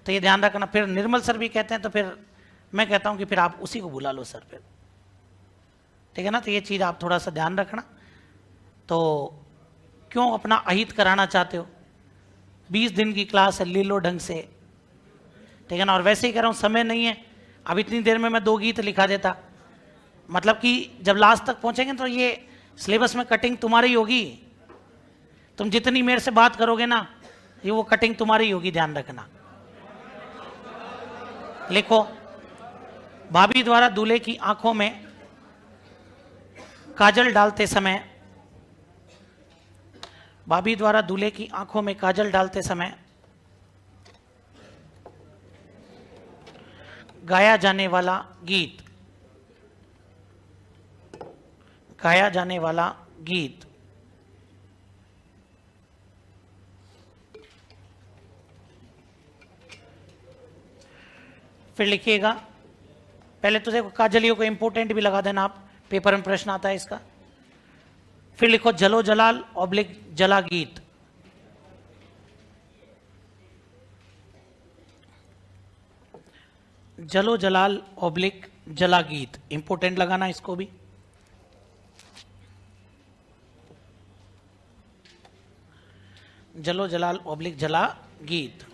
तो ये ध्यान रखना। फिर निर्मल सर भी कहते हैं, तो फिर मैं कहता हूं कि फिर आप उसी को बुला लो सर फिर, ठीक है ना। तो ये चीज आप थोड़ा सा ध्यान रखना। तो क्यों अपना अहित कराना चाहते हो? 20 दिन की क्लास है, ले लो ढंग से, ठीक है ना। और वैसे ही कह रहा हूं, समय नहीं है। अब इतनी देर में मैं 2 गीत लिखा देता, मतलब कि जब लास्ट तक पहुंचेंगे तो ये सिलेबस में कटिंग तुम्हारी होगी। तुम जितनी मेरे से बात करोगे ना, ये वो कटिंग तुम्हारी होगी, ध्यान रखना। लिखो भाभी द्वारा दूल्हे की आंखों में काजल डालते समय। भाभी द्वारा दूल्हे की आंखों में काजल डालते समय गाया जाने वाला गीत। गाया जाने वाला गीत। फिर लिखिएगा, पहले तो देखो काजलियों को इंपोर्टेंट भी लगा देना आप, पेपर में प्रश्न आता है इसका। फिर लिखो जलो जलाल ऑब्लिक जला गीत। जलो जलाल ऑब्लिक जला गीत, इंपोर्टेंट लगाना इसको भी। जलो जलाल ऑब्लिक जला गीत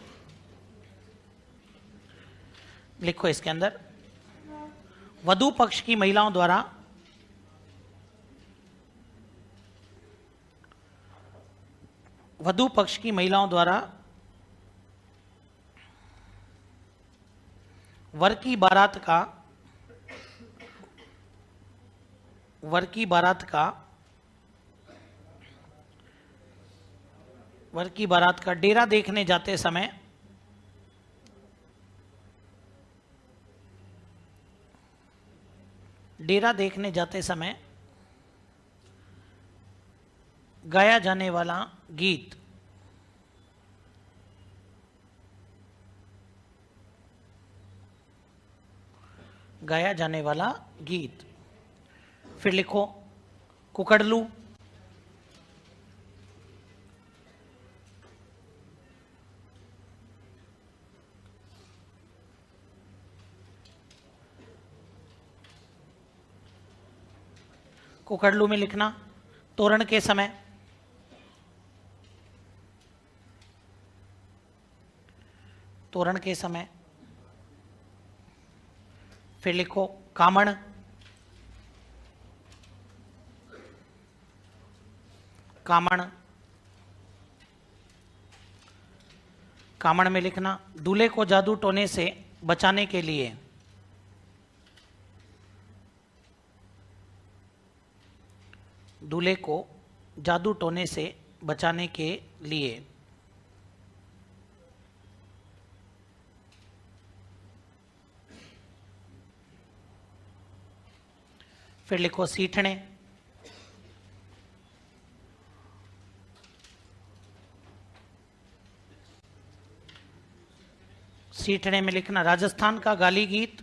लिखो इसके अंदर। वधु पक्ष की महिलाओं द्वारा वधू पक्ष की महिलाओं द्वारा वर की बारात का डेरा देखने जाते समय गाया जाने वाला गीत फिर लिखो कुकड़लू, कुकड़लू में लिखना तोरण के समय, फिर लिखो कामण, कामण में लिखना दूल्हे को जादू टोने से बचाने के लिए, फिर लिखो सीठने, में लिखना राजस्थान का गाली गीत,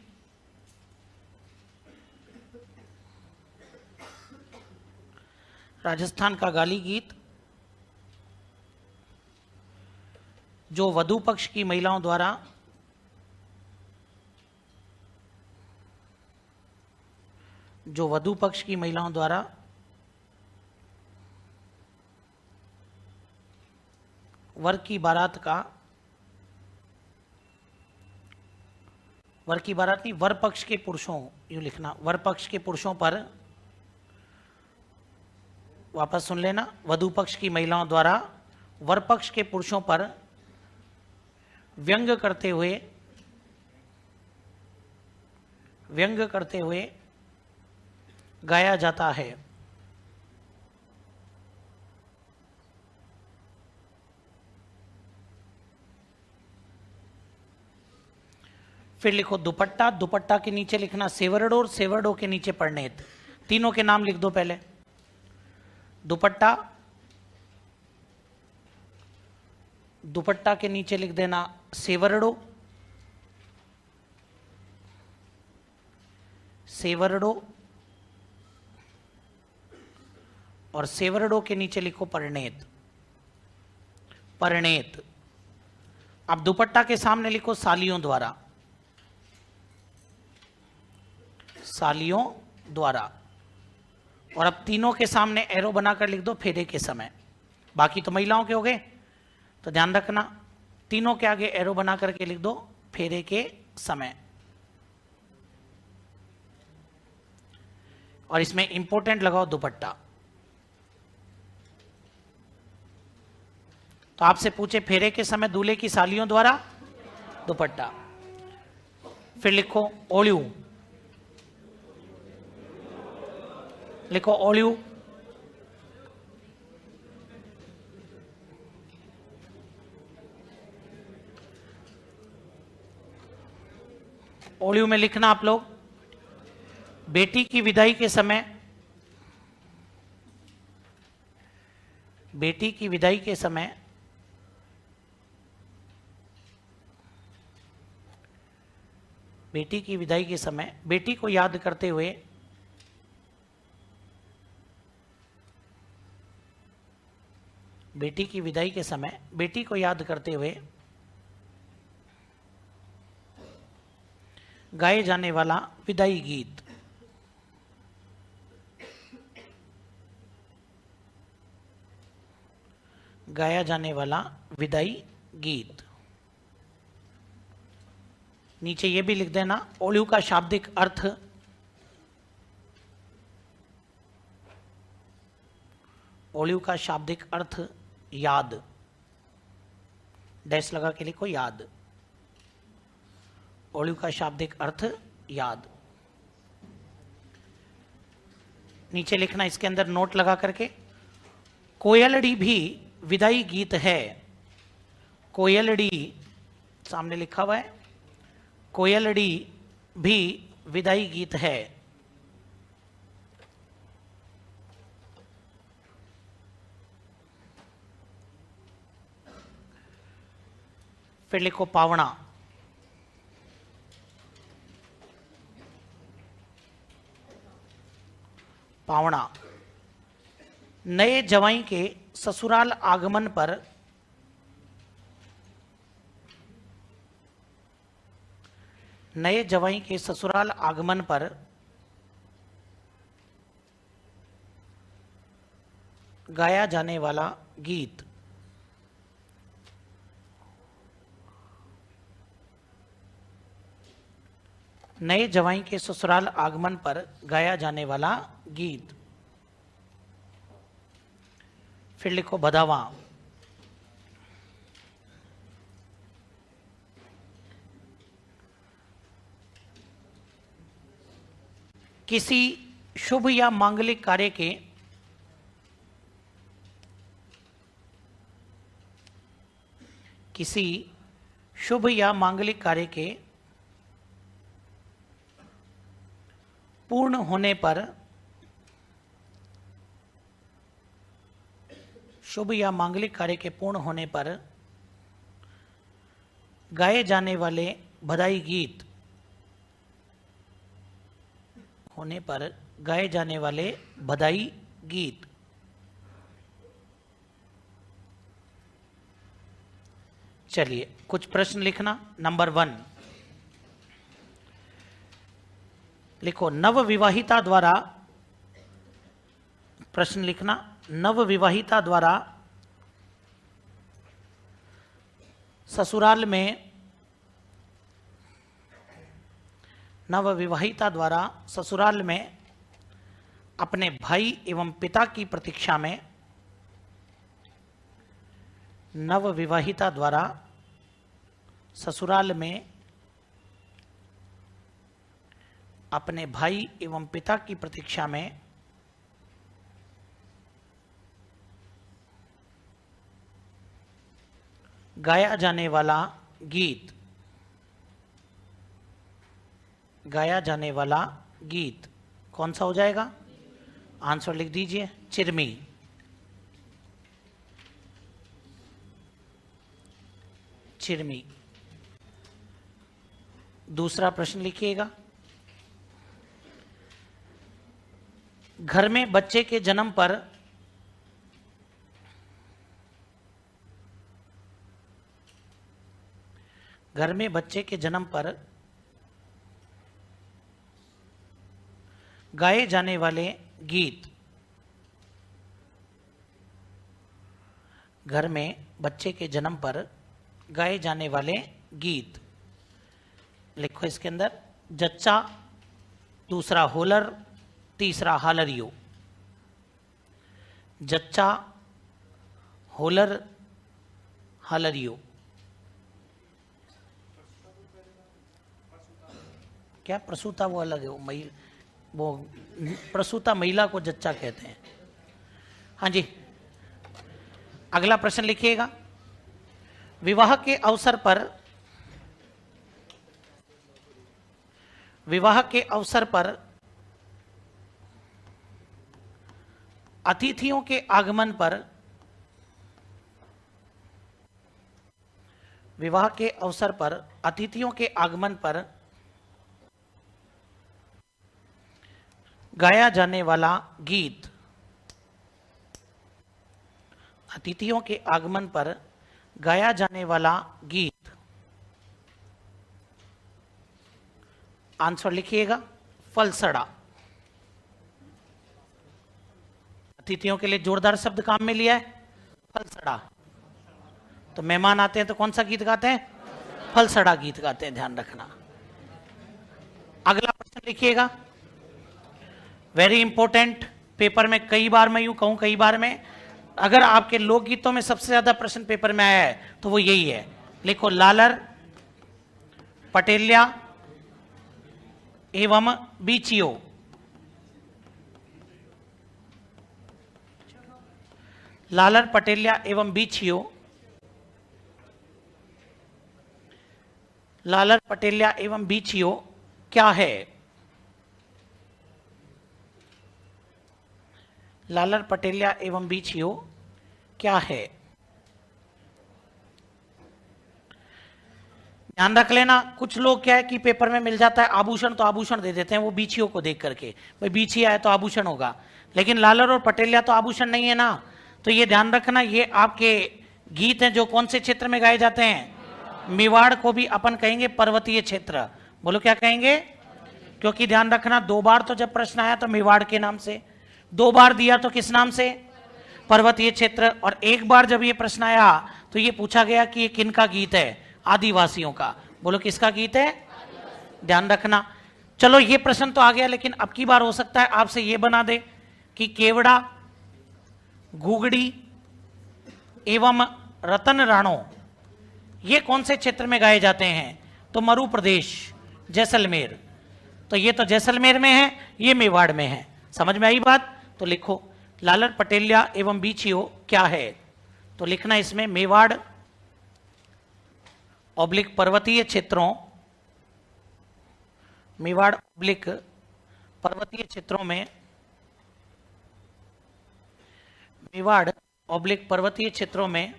जो वधू पक्ष की महिलाओं द्वारा वर की बारात नहीं, वर पक्ष के पुरुषों, यूं लिखना वर पक्ष के पुरुषों पर, वापस सुन लेना, वधू पक्ष की महिलाओं द्वारा वर पक्ष के पुरुषों पर व्यंग करते हुए गाया जाता है। फिर लिखो दुपट्टा, दुपट्टा के नीचे लिखना सेवरडो और सेवरडो के नीचे परनेत। तीनों के नाम लिख दो पहले। दुपट्टा, दुपट्टा के नीचे लिख देना सेवरडो, और सेवरडो के नीचे लिखो परनेत। अब दुपट्टा के सामने लिखो सालियों द्वारा, और अब तीनों के सामने एरो बनाकर लिख दो फेरे के समय। बाकी तो महिलाओं के हो गए, तो ध्यान रखना तीनों के आगे एरो बना करके लिख दो फेरे के समय। और इसमें इंपॉर्टेंट लगाओ दुपट्टा। तो आपसे पूछे फेरे के समय दूल्हे की सालियों द्वारा दुपट्टा। फिर लिखो ओल्यू, लिखो ओल्यू। ओल्यू में लिखना आप लोग बेटी की विदाई के समय, बेटी की विदाई के समय बेटी को याद करते हुए बेटी की विदाई के समय बेटी को याद करते हुए गाए जाने वाला विदाई गीत। गाया जाने वाला विदाई गीत। नीचे ये भी लिख देना ओल्यू का शाब्दिक अर्थ, ओल्यू का शाब्दिक अर्थ याद। डैश लगा के लिखो याद। ओलिव का शाब्दिक अर्थ याद। नीचे लिखना इसके अंदर नोट लगा करके, कोयलड़ी भी विदाई गीत है। कोयलड़ी सामने लिखा हुआ है, कोयलड़ी भी विदाई गीत है। फिर लिखो पावना। पावना, नए जवाई के ससुराल आगमन पर नए जवाई के ससुराल आगमन पर गाया जाने वाला गीत। नए जवाई के ससुराल आगमन पर गाया जाने वाला गीत। फिर लिखो भदावा। किसी शुभ या मांगलिक कार्य के किसी शुभ या मांगलिक कार्य के पूर्ण होने पर शुभ या मांगलिक कार्य के पूर्ण होने पर गाए जाने वाले बधाई गीत होने पर गाए जाने वाले बधाई गीत। चलिए कुछ प्रश्न लिखना। नंबर 1 लिखो, नवविवाहिता द्वारा, प्रश्न लिखना, नवविवाहिता द्वारा ससुराल में नवविवाहिता द्वारा ससुराल में अपने भाई एवं पिता की प्रतीक्षा में नवविवाहिता द्वारा ससुराल में अपने भाई एवं पिता की प्रतीक्षा में गाया जाने वाला गीत, गाया जाने वाला गीत कौन सा हो जाएगा? आंसर लिख दीजिए, चिरमी। चिरमी। दूसरा प्रश्न लिखिएगा, घर में बच्चे के जन्म पर घर में बच्चे के जन्म पर गाए जाने वाले गीत, घर में बच्चे के जन्म पर गाए जाने वाले गीत लिखो इसके अंदर, जच्चा, दूसरा होलर, तीसरा हालरियो। जच्चा, होलर, हालरियो। क्या प्रसूता वो अलग है, वो प्रसूता महिला को जच्चा कहते हैं। हाँ जी, अगला प्रश्न लिखिएगा, विवाह के अवसर पर अतिथियों के आगमन पर विवाह के अवसर पर अतिथियों के आगमन पर गाया जाने वाला गीत, अतिथियों के आगमन पर गाया जाने वाला गीत। आंसर लिखिएगा, फलसड़ा। अतिथियों के लिए जोरदार शब्द काम में लिया है, फलसड़ा। तो मेहमान आते हैं तो कौन सा गीत गाते हैं? फलसड़ा गीत गाते हैं, ध्यान रखना। अगला प्रश्न लिखिएगा, वेरी इंपॉर्टेंट, पेपर में कई बार मैं यूं कहूं, कई बार मैं अगर आपके लोकगीतों में सबसे ज्यादा प्रश्न पेपर में आया है तो वो यही है। लिखो लालर पटेल्या एवं बीचियो। लालर पटेल्या एवं बीचियो। लालर पटेल्या एवं बीचियो क्या है? लालर पटेल्या एवं बीचियो क्या है? ध्यान रख लेना, कुछ लोग क्या है कि पेपर में मिल जाता है आभूषण तो आभूषण दे देते हैं वो बीचियों को देख करके, भाई बीची आए तो आभूषण होगा, लेकिन लालर और पटेल्या तो आभूषण नहीं है ना। तो ये ध्यान रखना, ये आपके गीत हैं जो कौन से क्षेत्र में गाए जाते हैं? मेवाड़ को भी अपन कहेंगे पर्वतीय क्षेत्र। बोलो क्या कहेंगे? क्योंकि ध्यान रखना, 2 बार तो जब प्रश्न आया तो मेवाड़ के नाम से, 2 बार दिया तो किस नाम से? पर्वतीय क्षेत्र। और 1 बार जब ये प्रश्न आया तो ये पूछा गया कि ये किनका गीत है? आदिवासियों का। बोलो किसका गीत है? ध्यान रखना। चलो ये प्रश्न तो आ गया, लेकिन अब की बार हो सकता है आपसे ये बना दे कि केवड़ा, घुगड़ी एवं रतन राणो ये कौन से क्षेत्र में गाए जाते हैं? तो मरु प्रदेश, जैसलमेर। तो ये तो जैसलमेर में है, ये मेवाड़ में है। समझ में आई बात? तो लिखो लालर पटेल्या एवं बीचियो क्या है? तो लिखना इसमें मेवाड़ ऑब्लिक पर्वतीय क्षेत्रों, मेवाड़ ऑब्लिक पर्वतीय क्षेत्रों में, मेवाड़ ऑब्लिक पर्वतीय क्षेत्रों में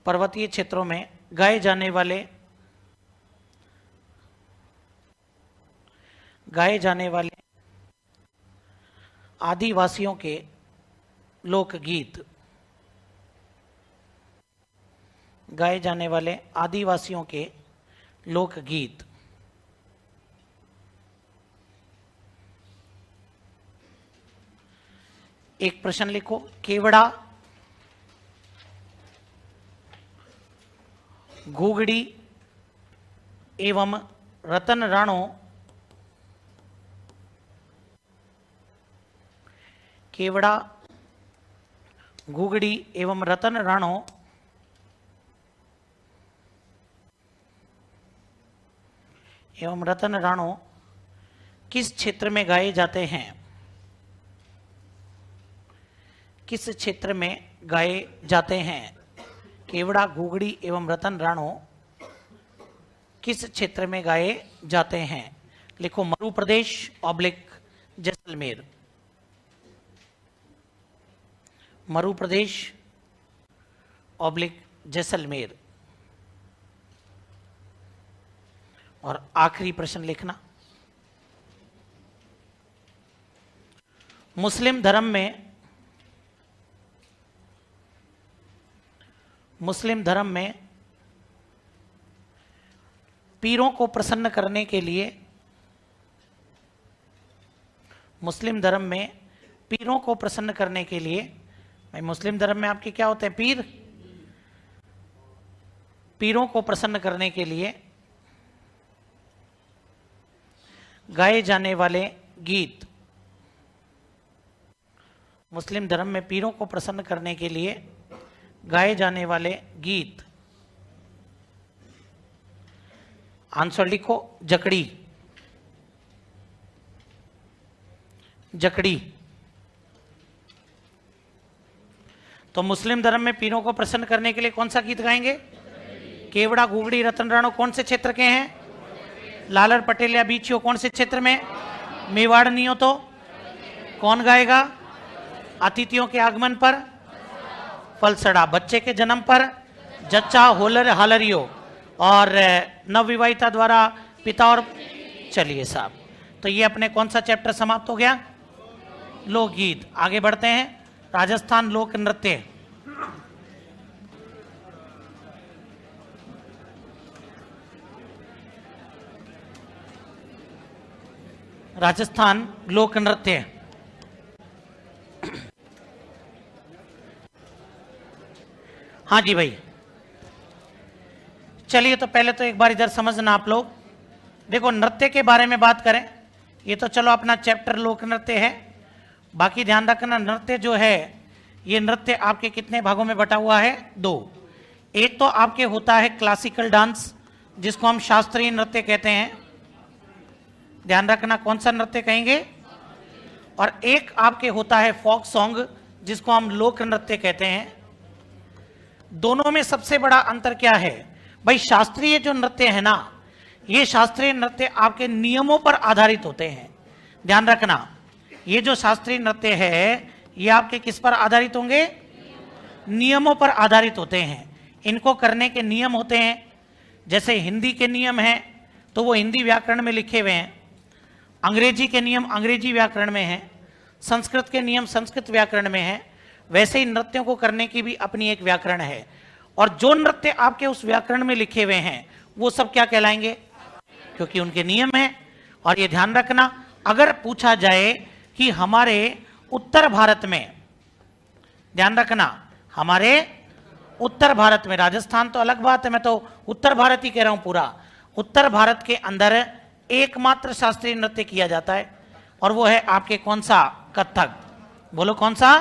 पर्वतीय क्षेत्रों में गाए जाने वाले आदिवासियों के लोकगीत, गाए जाने वाले आदिवासियों के लोकगीत। एक प्रश्न लिखो, केवड़ा, घुगड़ी एवं रतन राणो, केवड़ा, घुगड़ी एवं रतन राणो किस क्षेत्र में गाए जाते हैं? किस क्षेत्र में गाए जाते हैं? केवड़ा, घुगड़ी एवं रतन राणो किस क्षेत्र में गाए जाते हैं? लिखो मरु प्रदेश ऑब्लिक जैसलमेर। मरु प्रदेश ऑब्लिक जैसलमेर। और आखिरी प्रश्न लिखना, मुस्लिम धर्म में पीरों को प्रसन्न करने के लिए, मुस्लिम धर्म में पीरों को प्रसन्न करने के लिए, भाई मुस्लिम धर्म में आपके क्या होते हैं? पीर। पीरों को प्रसन्न करने के लिए गाए जाने वाले गीत, मुस्लिम धर्म में पीरों को प्रसन्न करने के लिए गाए जाने वाले गीत। आंसर लिखो, जकड़ी। जकड़ी। तो मुस्लिम धर्म में पीरों को प्रसन्न करने के लिए कौन सा गीत गाएंगे? केवड़ा, घुगड़ी, रतन राणो कौन से क्षेत्र के हैं? लालर पटेल्या बीचियो कौन से क्षेत्र में? मेवाड़ नहीं हो तो कौन गाएगा? अतिथियों के आगमन पर फलसड़ा, बच्चे के जन्म पर जच्चा, होलर हालरियो, और नवविवाहिता द्वारा पिता और, चलिए साहब, तो ये अपने कौन सा चैप्टर समाप्त हो गया? लोकगीत। आगे बढ़ते हैं, राजस्थान लोक नृत्य। राजस्थान लोक नृत्य। हाँ जी भाई, चलिए तो पहले तो एक बार इधर समझना आप लोग। देखो नृत्य के बारे में बात करें, ये तो चलो अपना चैप्टर लोक नृत्य है। बाकी ध्यान रखना, नृत्य जो है ये नृत्य आपके कितने भागों में बटा हुआ है? 2। एक तो आपके होता है क्लासिकल डांस, जिसको हम शास्त्रीय नृत्य कहते हैं, ध्यान रखना कौन सा नृत्य कहेंगे। और एक आपके होता है फोक सॉन्ग, जिसको हम लोक नृत्य कहते हैं। दोनों में सबसे बड़ा अंतर क्या है भाई? शास्त्रीय जो नृत्य है ना, ये शास्त्रीय नृत्य आपके नियमों पर आधारित होते हैं। ध्यान रखना, ये जो शास्त्रीय नृत्य है ये आपके किस पर आधारित होंगे? नियमों पर आधारित होते हैं। इनको करने के नियम होते हैं। जैसे हिंदी के नियम हैं तो वो हिंदी व्याकरण में लिखे हुए हैं, अंग्रेजी के नियम अंग्रेजी व्याकरण में हैं, संस्कृत के नियम संस्कृत व्याकरण में हैं। वैसे ही नृत्यों को करने की भी अपनी एक व्याकरण है। और जो नृत्य आपके उस व्याकरण में लिखे हुए हैं वो सब क्या कहलाएंगे? क्योंकि उनके नियम हैं। और ये ध्यान रखना, अगर पूछा जाए कि हमारे उत्तर भारत में, ध्यान रखना हमारे उत्तर भारत में, राजस्थान तो अलग बात है, मैं तो उत्तर भारत ही कह रहा हूं पूरा, उत्तर भारत के अंदर एकमात्र शास्त्रीय नृत्य किया जाता है और वो है आपके कौन सा? कथक। बोलो कौन सा?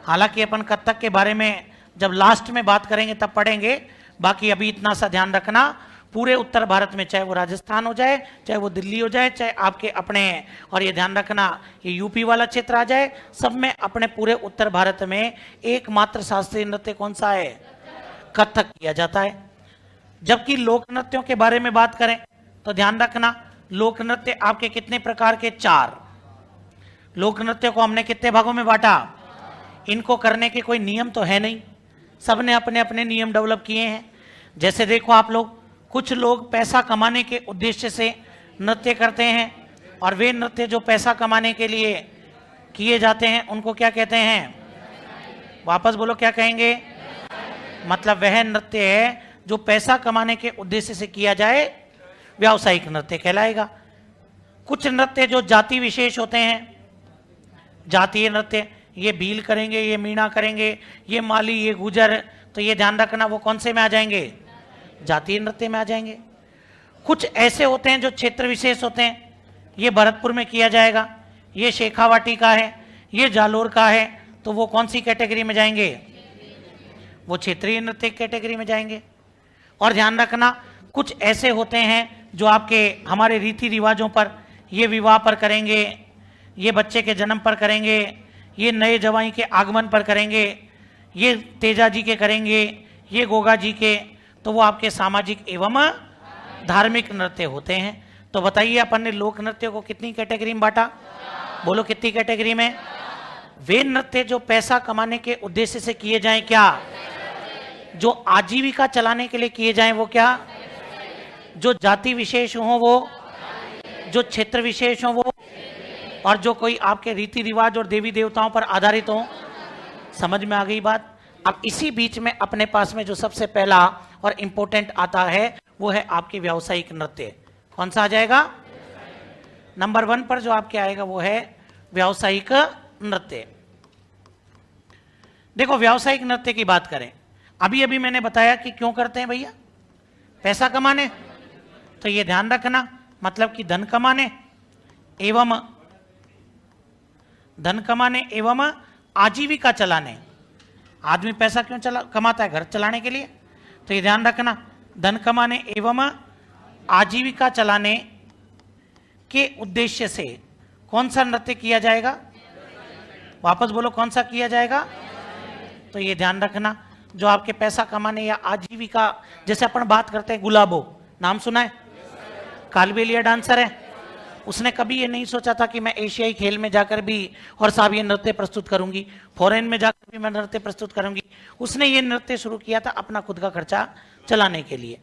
हालांकि अपन कथक के बारे में जब लास्ट में बात करेंगे तब पढ़ेंगे। बाकी अभी इतना सा ध्यान रखना, पूरे उत्तर भारत में, चाहे वो राजस्थान हो जाए, चाहे वो दिल्ली हो जाए, चाहे आपके अपने, और ये ध्यान रखना ये यूपी वाला क्षेत्र आ जाए, सब में अपने पूरे उत्तर भारत में एकमात्र शास्त्रीय नृत्य कौन सा है? कथक किया जाता है। जबकि लोक नृत्यों के बारे में बात करें तो ध्यान रखना, लोक नृत्य आपके कितने प्रकार के? 4। लोक नृत्य को हमने कितने भागों में बांटा? इनको करने के कोई नियम तो है नहीं, सबने अपने अपने नियम डेवलप किए हैं। जैसे देखो आप लोग, कुछ लोग पैसा कमाने के उद्देश्य से नृत्य करते हैं और वे नृत्य जो पैसा कमाने के लिए किए जाते हैं उनको क्या कहते हैं? वापस बोलो क्या कहेंगे? मतलब वह नृत्य है जो पैसा कमाने के उद्देश्य से किया जाए, व्यावसायिक नृत्य कहलाएगा। कुछ नृत्य जो जाति विशेष होते हैं, जातीय नृत्य, ये भील करेंगे, ये मीणा करेंगे, ये माली, ये गुजर, तो ये ध्यान रखना वो कौन से में आ जाएंगे? जातीय नृत्य में आ जाएंगे। कुछ ऐसे होते हैं जो क्षेत्र विशेष होते हैं, ये भरतपुर में किया जाएगा, ये शेखावाटी का है, ये जालोर का है, तो वो कौन सी कैटेगरी में जाएंगे? वो क्षेत्रीय नृत्य कैटेगरी में जाएंगे। और ध्यान रखना, कुछ ऐसे होते हैं जो आपके हमारे रीति रिवाजों पर, ये विवाह पर करेंगे, ये बच्चे के जन्म पर करेंगे, ये नए जवाई के आगमन पर करेंगे, ये तेजा जी के करेंगे, ये गोगा जी के, तो वो आपके सामाजिक एवं धार्मिक नृत्य होते हैं। तो बताइए अपन ने लोक नृत्य को कितनी कैटेगरी में बांटा? बोलो कितनी कैटेगरी में? वे नृत्य जो पैसा कमाने के उद्देश्य से किए जाएं, क्या? जो आजीविका चलाने के लिए किए जाएं वो क्या? जो जाति विशेष हो वो, जो क्षेत्र विशेष हो वो, और जो कोई आपके रीति रिवाज और देवी देवताओं पर आधारित हो। समझ में आ गई बात? अब इसी बीच में अपने पास में जो सबसे पहला और इंपॉर्टेंट आता है वो है आपके व्यावसायिक नृत्य। कौन सा आ जाएगा? नंबर 1 पर जो आपके आएगा वो है व्यावसायिक नृत्य। देखो व्यावसायिक नृत्य की बात करें, अभी अभी मैंने बताया कि क्यों करते हैं भैया? पैसा कमाने। तो ये ध्यान रखना, मतलब कि धन कमाने एवं आजीविका चलाने। आदमी पैसा क्यों कमाता है? घर चलाने के लिए। तो ये ध्यान रखना, धन कमाने एवं आजीविका चलाने के उद्देश्य से कौन सा नृत्य किया जाएगा? वापस बोलो कौन सा किया जाएगा? तो ये ध्यान रखना, जो आपके पैसा कमाने या आजीविका, जैसे अपन बात करते हैं गुलाबो, नाम सुना है? कालबेलिया डांसर है। उसने कभी ये नहीं सोचा था कि मैं एशियाई खेल में जाकर भी और साहब ये नृत्य प्रस्तुत करूंगी, फॉरेन में जाकर भी मैं नृत्य प्रस्तुत करूंगी। उसने ये नृत्य शुरू किया था अपना खुद का खर्चा चलाने के लिए।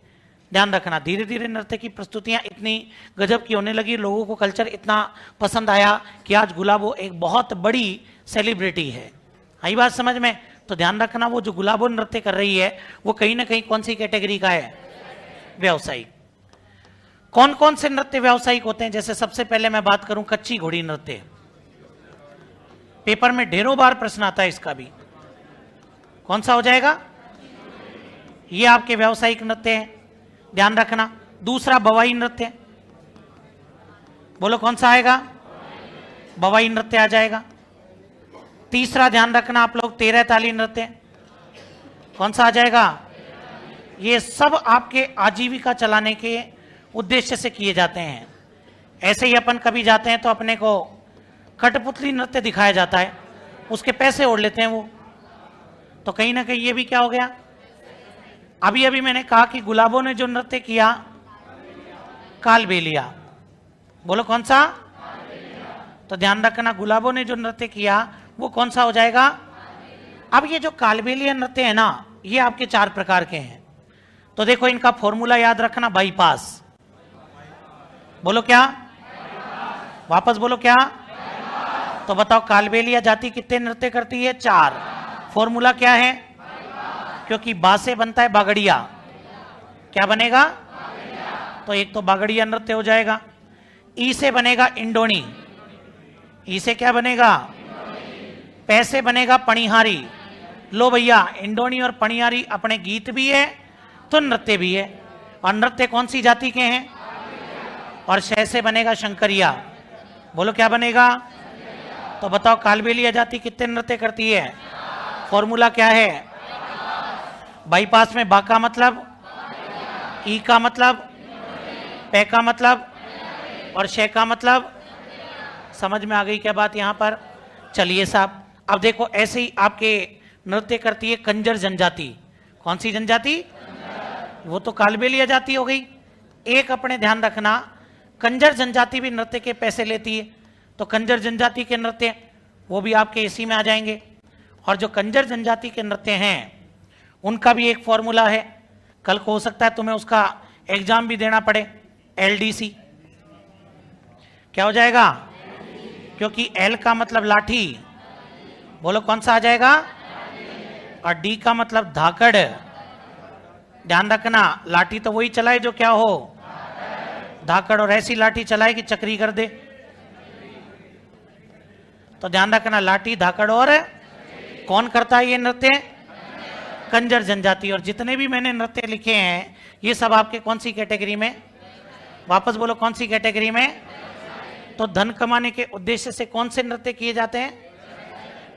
ध्यान रखना, धीरे धीरे नृत्य की प्रस्तुतियां इतनी गजब की होने लगी, लोगों को कल्चर इतना पसंद आया कि आज गुलाबो एक बहुत बड़ी सेलिब्रिटी है। आई बात समझ में? तो ध्यान रखना, वो जो गुलाबो नृत्य कर रही है वो कहीं ना कहीं कौन सी कैटेगरी का है? व्यावसायिक। कौन कौन से नृत्य व्यावसायिक होते हैं? जैसे सबसे पहले मैं बात करूं कच्ची घोड़ी नृत्य। पेपर में ढेरों बार प्रश्न आता है इसका भी। कौन सा हो जाएगा? ये आपके व्यावसायिक नृत्य है, ध्यान रखना। दूसरा बवाई नृत्य। बोलो कौन सा आएगा? बवाई नृत्य आ जाएगा। तीसरा ध्यान रखना आप लोग, 13 ताली नृत्य कौन सा आ जाएगा? ये सब आपके आजीविका चलाने के उद्देश्य से किए जाते हैं। ऐसे ही अपन कभी जाते हैं तो अपने को कठपुतली नृत्य दिखाया जाता है, उसके पैसे ओढ़ लेते हैं वो, तो कहीं ना कहीं ये भी क्या हो गया? अभी अभी मैंने कहा कि गुलाबों ने जो नृत्य किया, कालबेलिया। बोलो कौन सा? तो ध्यान रखना, गुलाबों ने जो नृत्य किया वो कौन सा हो जाएगा? अब ये जो कालबेलिया नृत्य है ना, ये आपके 4 प्रकार के हैं। तो देखो इनका फॉर्मूला याद रखना, बाईपास। बोलो क्या? वापस बोलो क्या? तो बताओ कालबेलिया जाति कितने नृत्य करती है? 4। फॉर्मूला क्या है? क्योंकि बा से बनता है बागड़िया, क्या बनेगा? तो एक तो बागड़िया नृत्य हो जाएगा। ई से बनेगा इंडोनी, ई से क्या बनेगा? पै से बनेगा पणिहारी। लो भैया, इंडोनी और पणिहारी अपने गीत भी है तो नृत्य भी है। और नृत्य कौन सी जाति के हैं? और शय से बनेगा शंकरिया। बोलो क्या बनेगा? तो बताओ कालबेलिया जाति कितने नृत्य करती है? फॉर्मूला क्या है? बाईपास में बा का मतलब, ई का मतलब, पै का मतलब और शय का मतलब। समझ में आ गई क्या बात यहां पर? चलिए साहब, अब देखो ऐसे ही आपके नृत्य करती है कंजर जनजाति। कौन सी जनजाति? वो तो कालबेलिया जाति हो गई। एक अपने ध्यान रखना, कंजर जनजाति भी नृत्य के पैसे लेती है, तो कंजर जनजाति के नृत्य वो भी आपके इसी में आ जाएंगे। और जो कंजर जनजाति के नृत्य हैं उनका भी एक फॉर्मूला है, कल को हो सकता है तुम्हें उसका एग्जाम भी देना पड़े। एलडीसी क्या हो जाएगा? क्योंकि एल का मतलब लाठी, बोलो कौन सा आ जाएगा? और डी का मतलब धाकड़। ध्यान रखना, लाठी तो वही चलाए जो क्या हो? धाकड़। और ऐसी लाठी चलाए कि चक्री कर दे। तो ध्यान रखना, लाठी, धाकड़ और कौन करता है ये नृत्य? कंजर जनजाति। और जितने भी मैंने नृत्य लिखे हैं ये सब आपके कौन सी कैटेगरी में? वापस बोलो कौन सी कैटेगरी में? तो धन कमाने के उद्देश्य से कौन से नृत्य किए जाते हैं?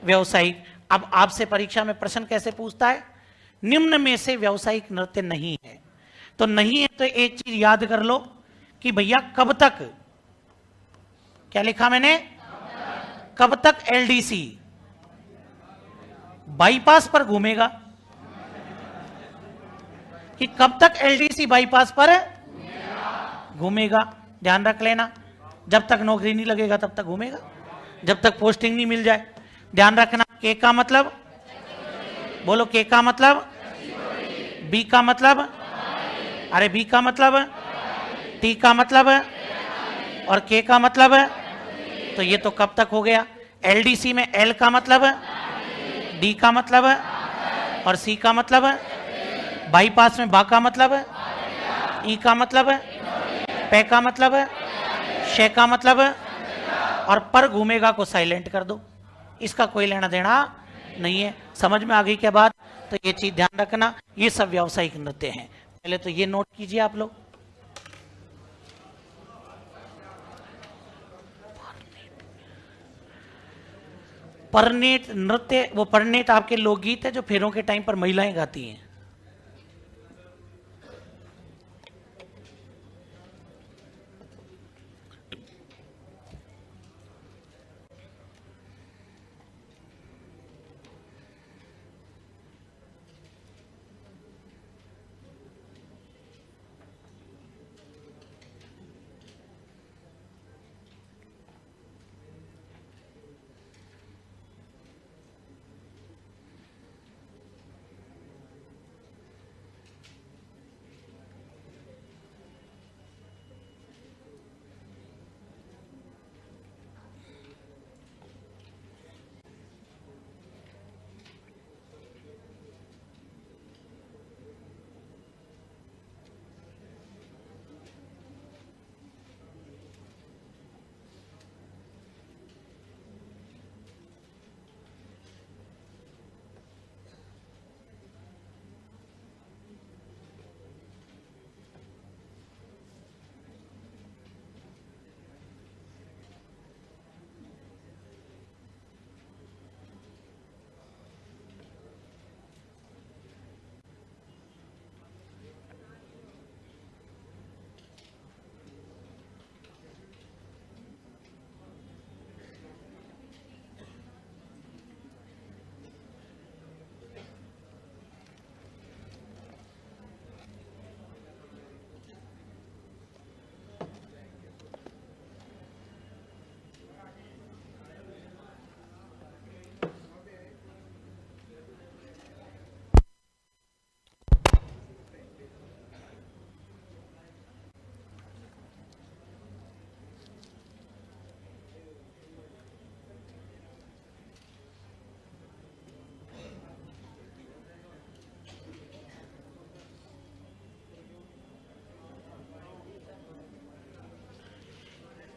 व्यावसायिक। अब आपसे परीक्षा में प्रश्न कैसे पूछता है? निम्न में से व्यावसायिक नृत्य नहीं है। तो नहीं है तो एक चीज याद कर लो कि भैया कब तक, क्या लिखा मैंने? कब तक एलडीसी बाईपास पर घूमेगा? कि कब तक एलडीसी बाईपास पर घूमेगा? ध्यान रख लेना, जब तक नौकरी नहीं लगेगा तब तक घूमेगा, जब तक पोस्टिंग नहीं मिल जाए। ध्यान रखना, के का मतलब, बोलो के का मतलब, बी का मतलब, अरे बी का मतलब, टी का मतलब और के का मतलब। तो ये तो कब तक हो गया? एलडीसी में एल का मतलब, डी का मतलब और सी का मतलब। बाईपास में बा का मतलब, ई का मतलब, पे का मतलब, शे का मतलब और पर घूमेगा को साइलेंट कर दो, इसका कोई लेना देना नहीं है। समझ में आ गई क्या बात? तो ये चीज ध्यान रखना, ये सब व्यावसायिक नृत्य हैं। पहले तो ये नोट कीजिए आप लोग। परनेट नृत्य, वो परनेट आपके लोकगीत है जो फेरों के टाइम पर महिलाएं गाती हैं।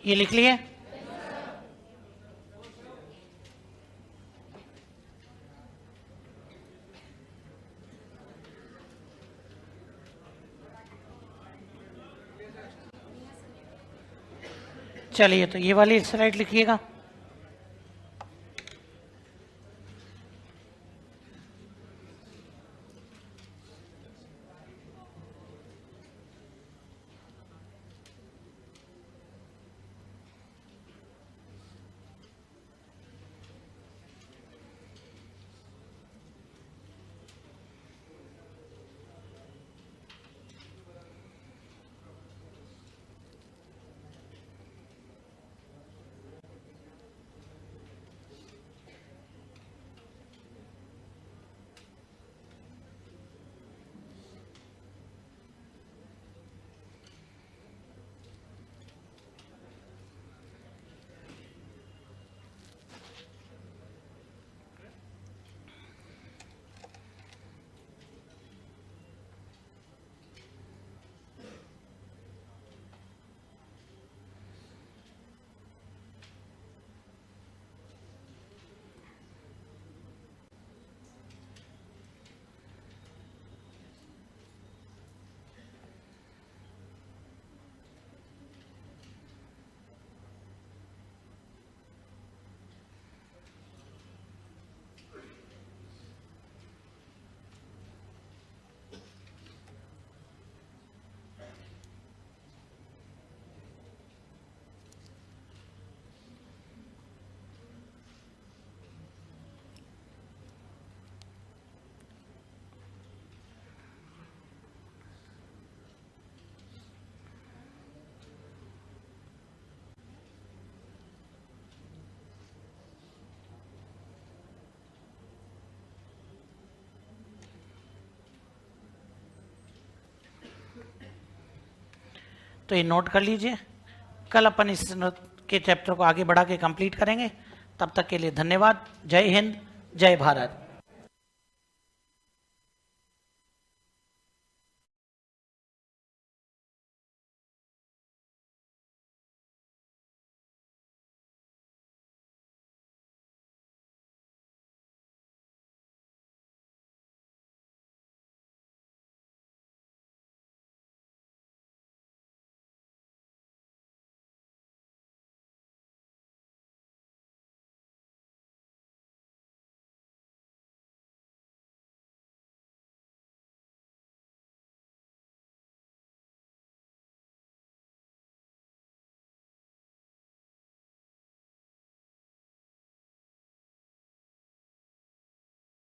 ये लिख लिए? चलिए, तो ये वाली स्लाइड लिखिएगा। तो ये नोट कर लीजिए, कल अपन इस के चैप्टर को आगे बढ़ा के कंप्लीट करेंगे। तब तक के लिए धन्यवाद। जय हिंद, जय भारत।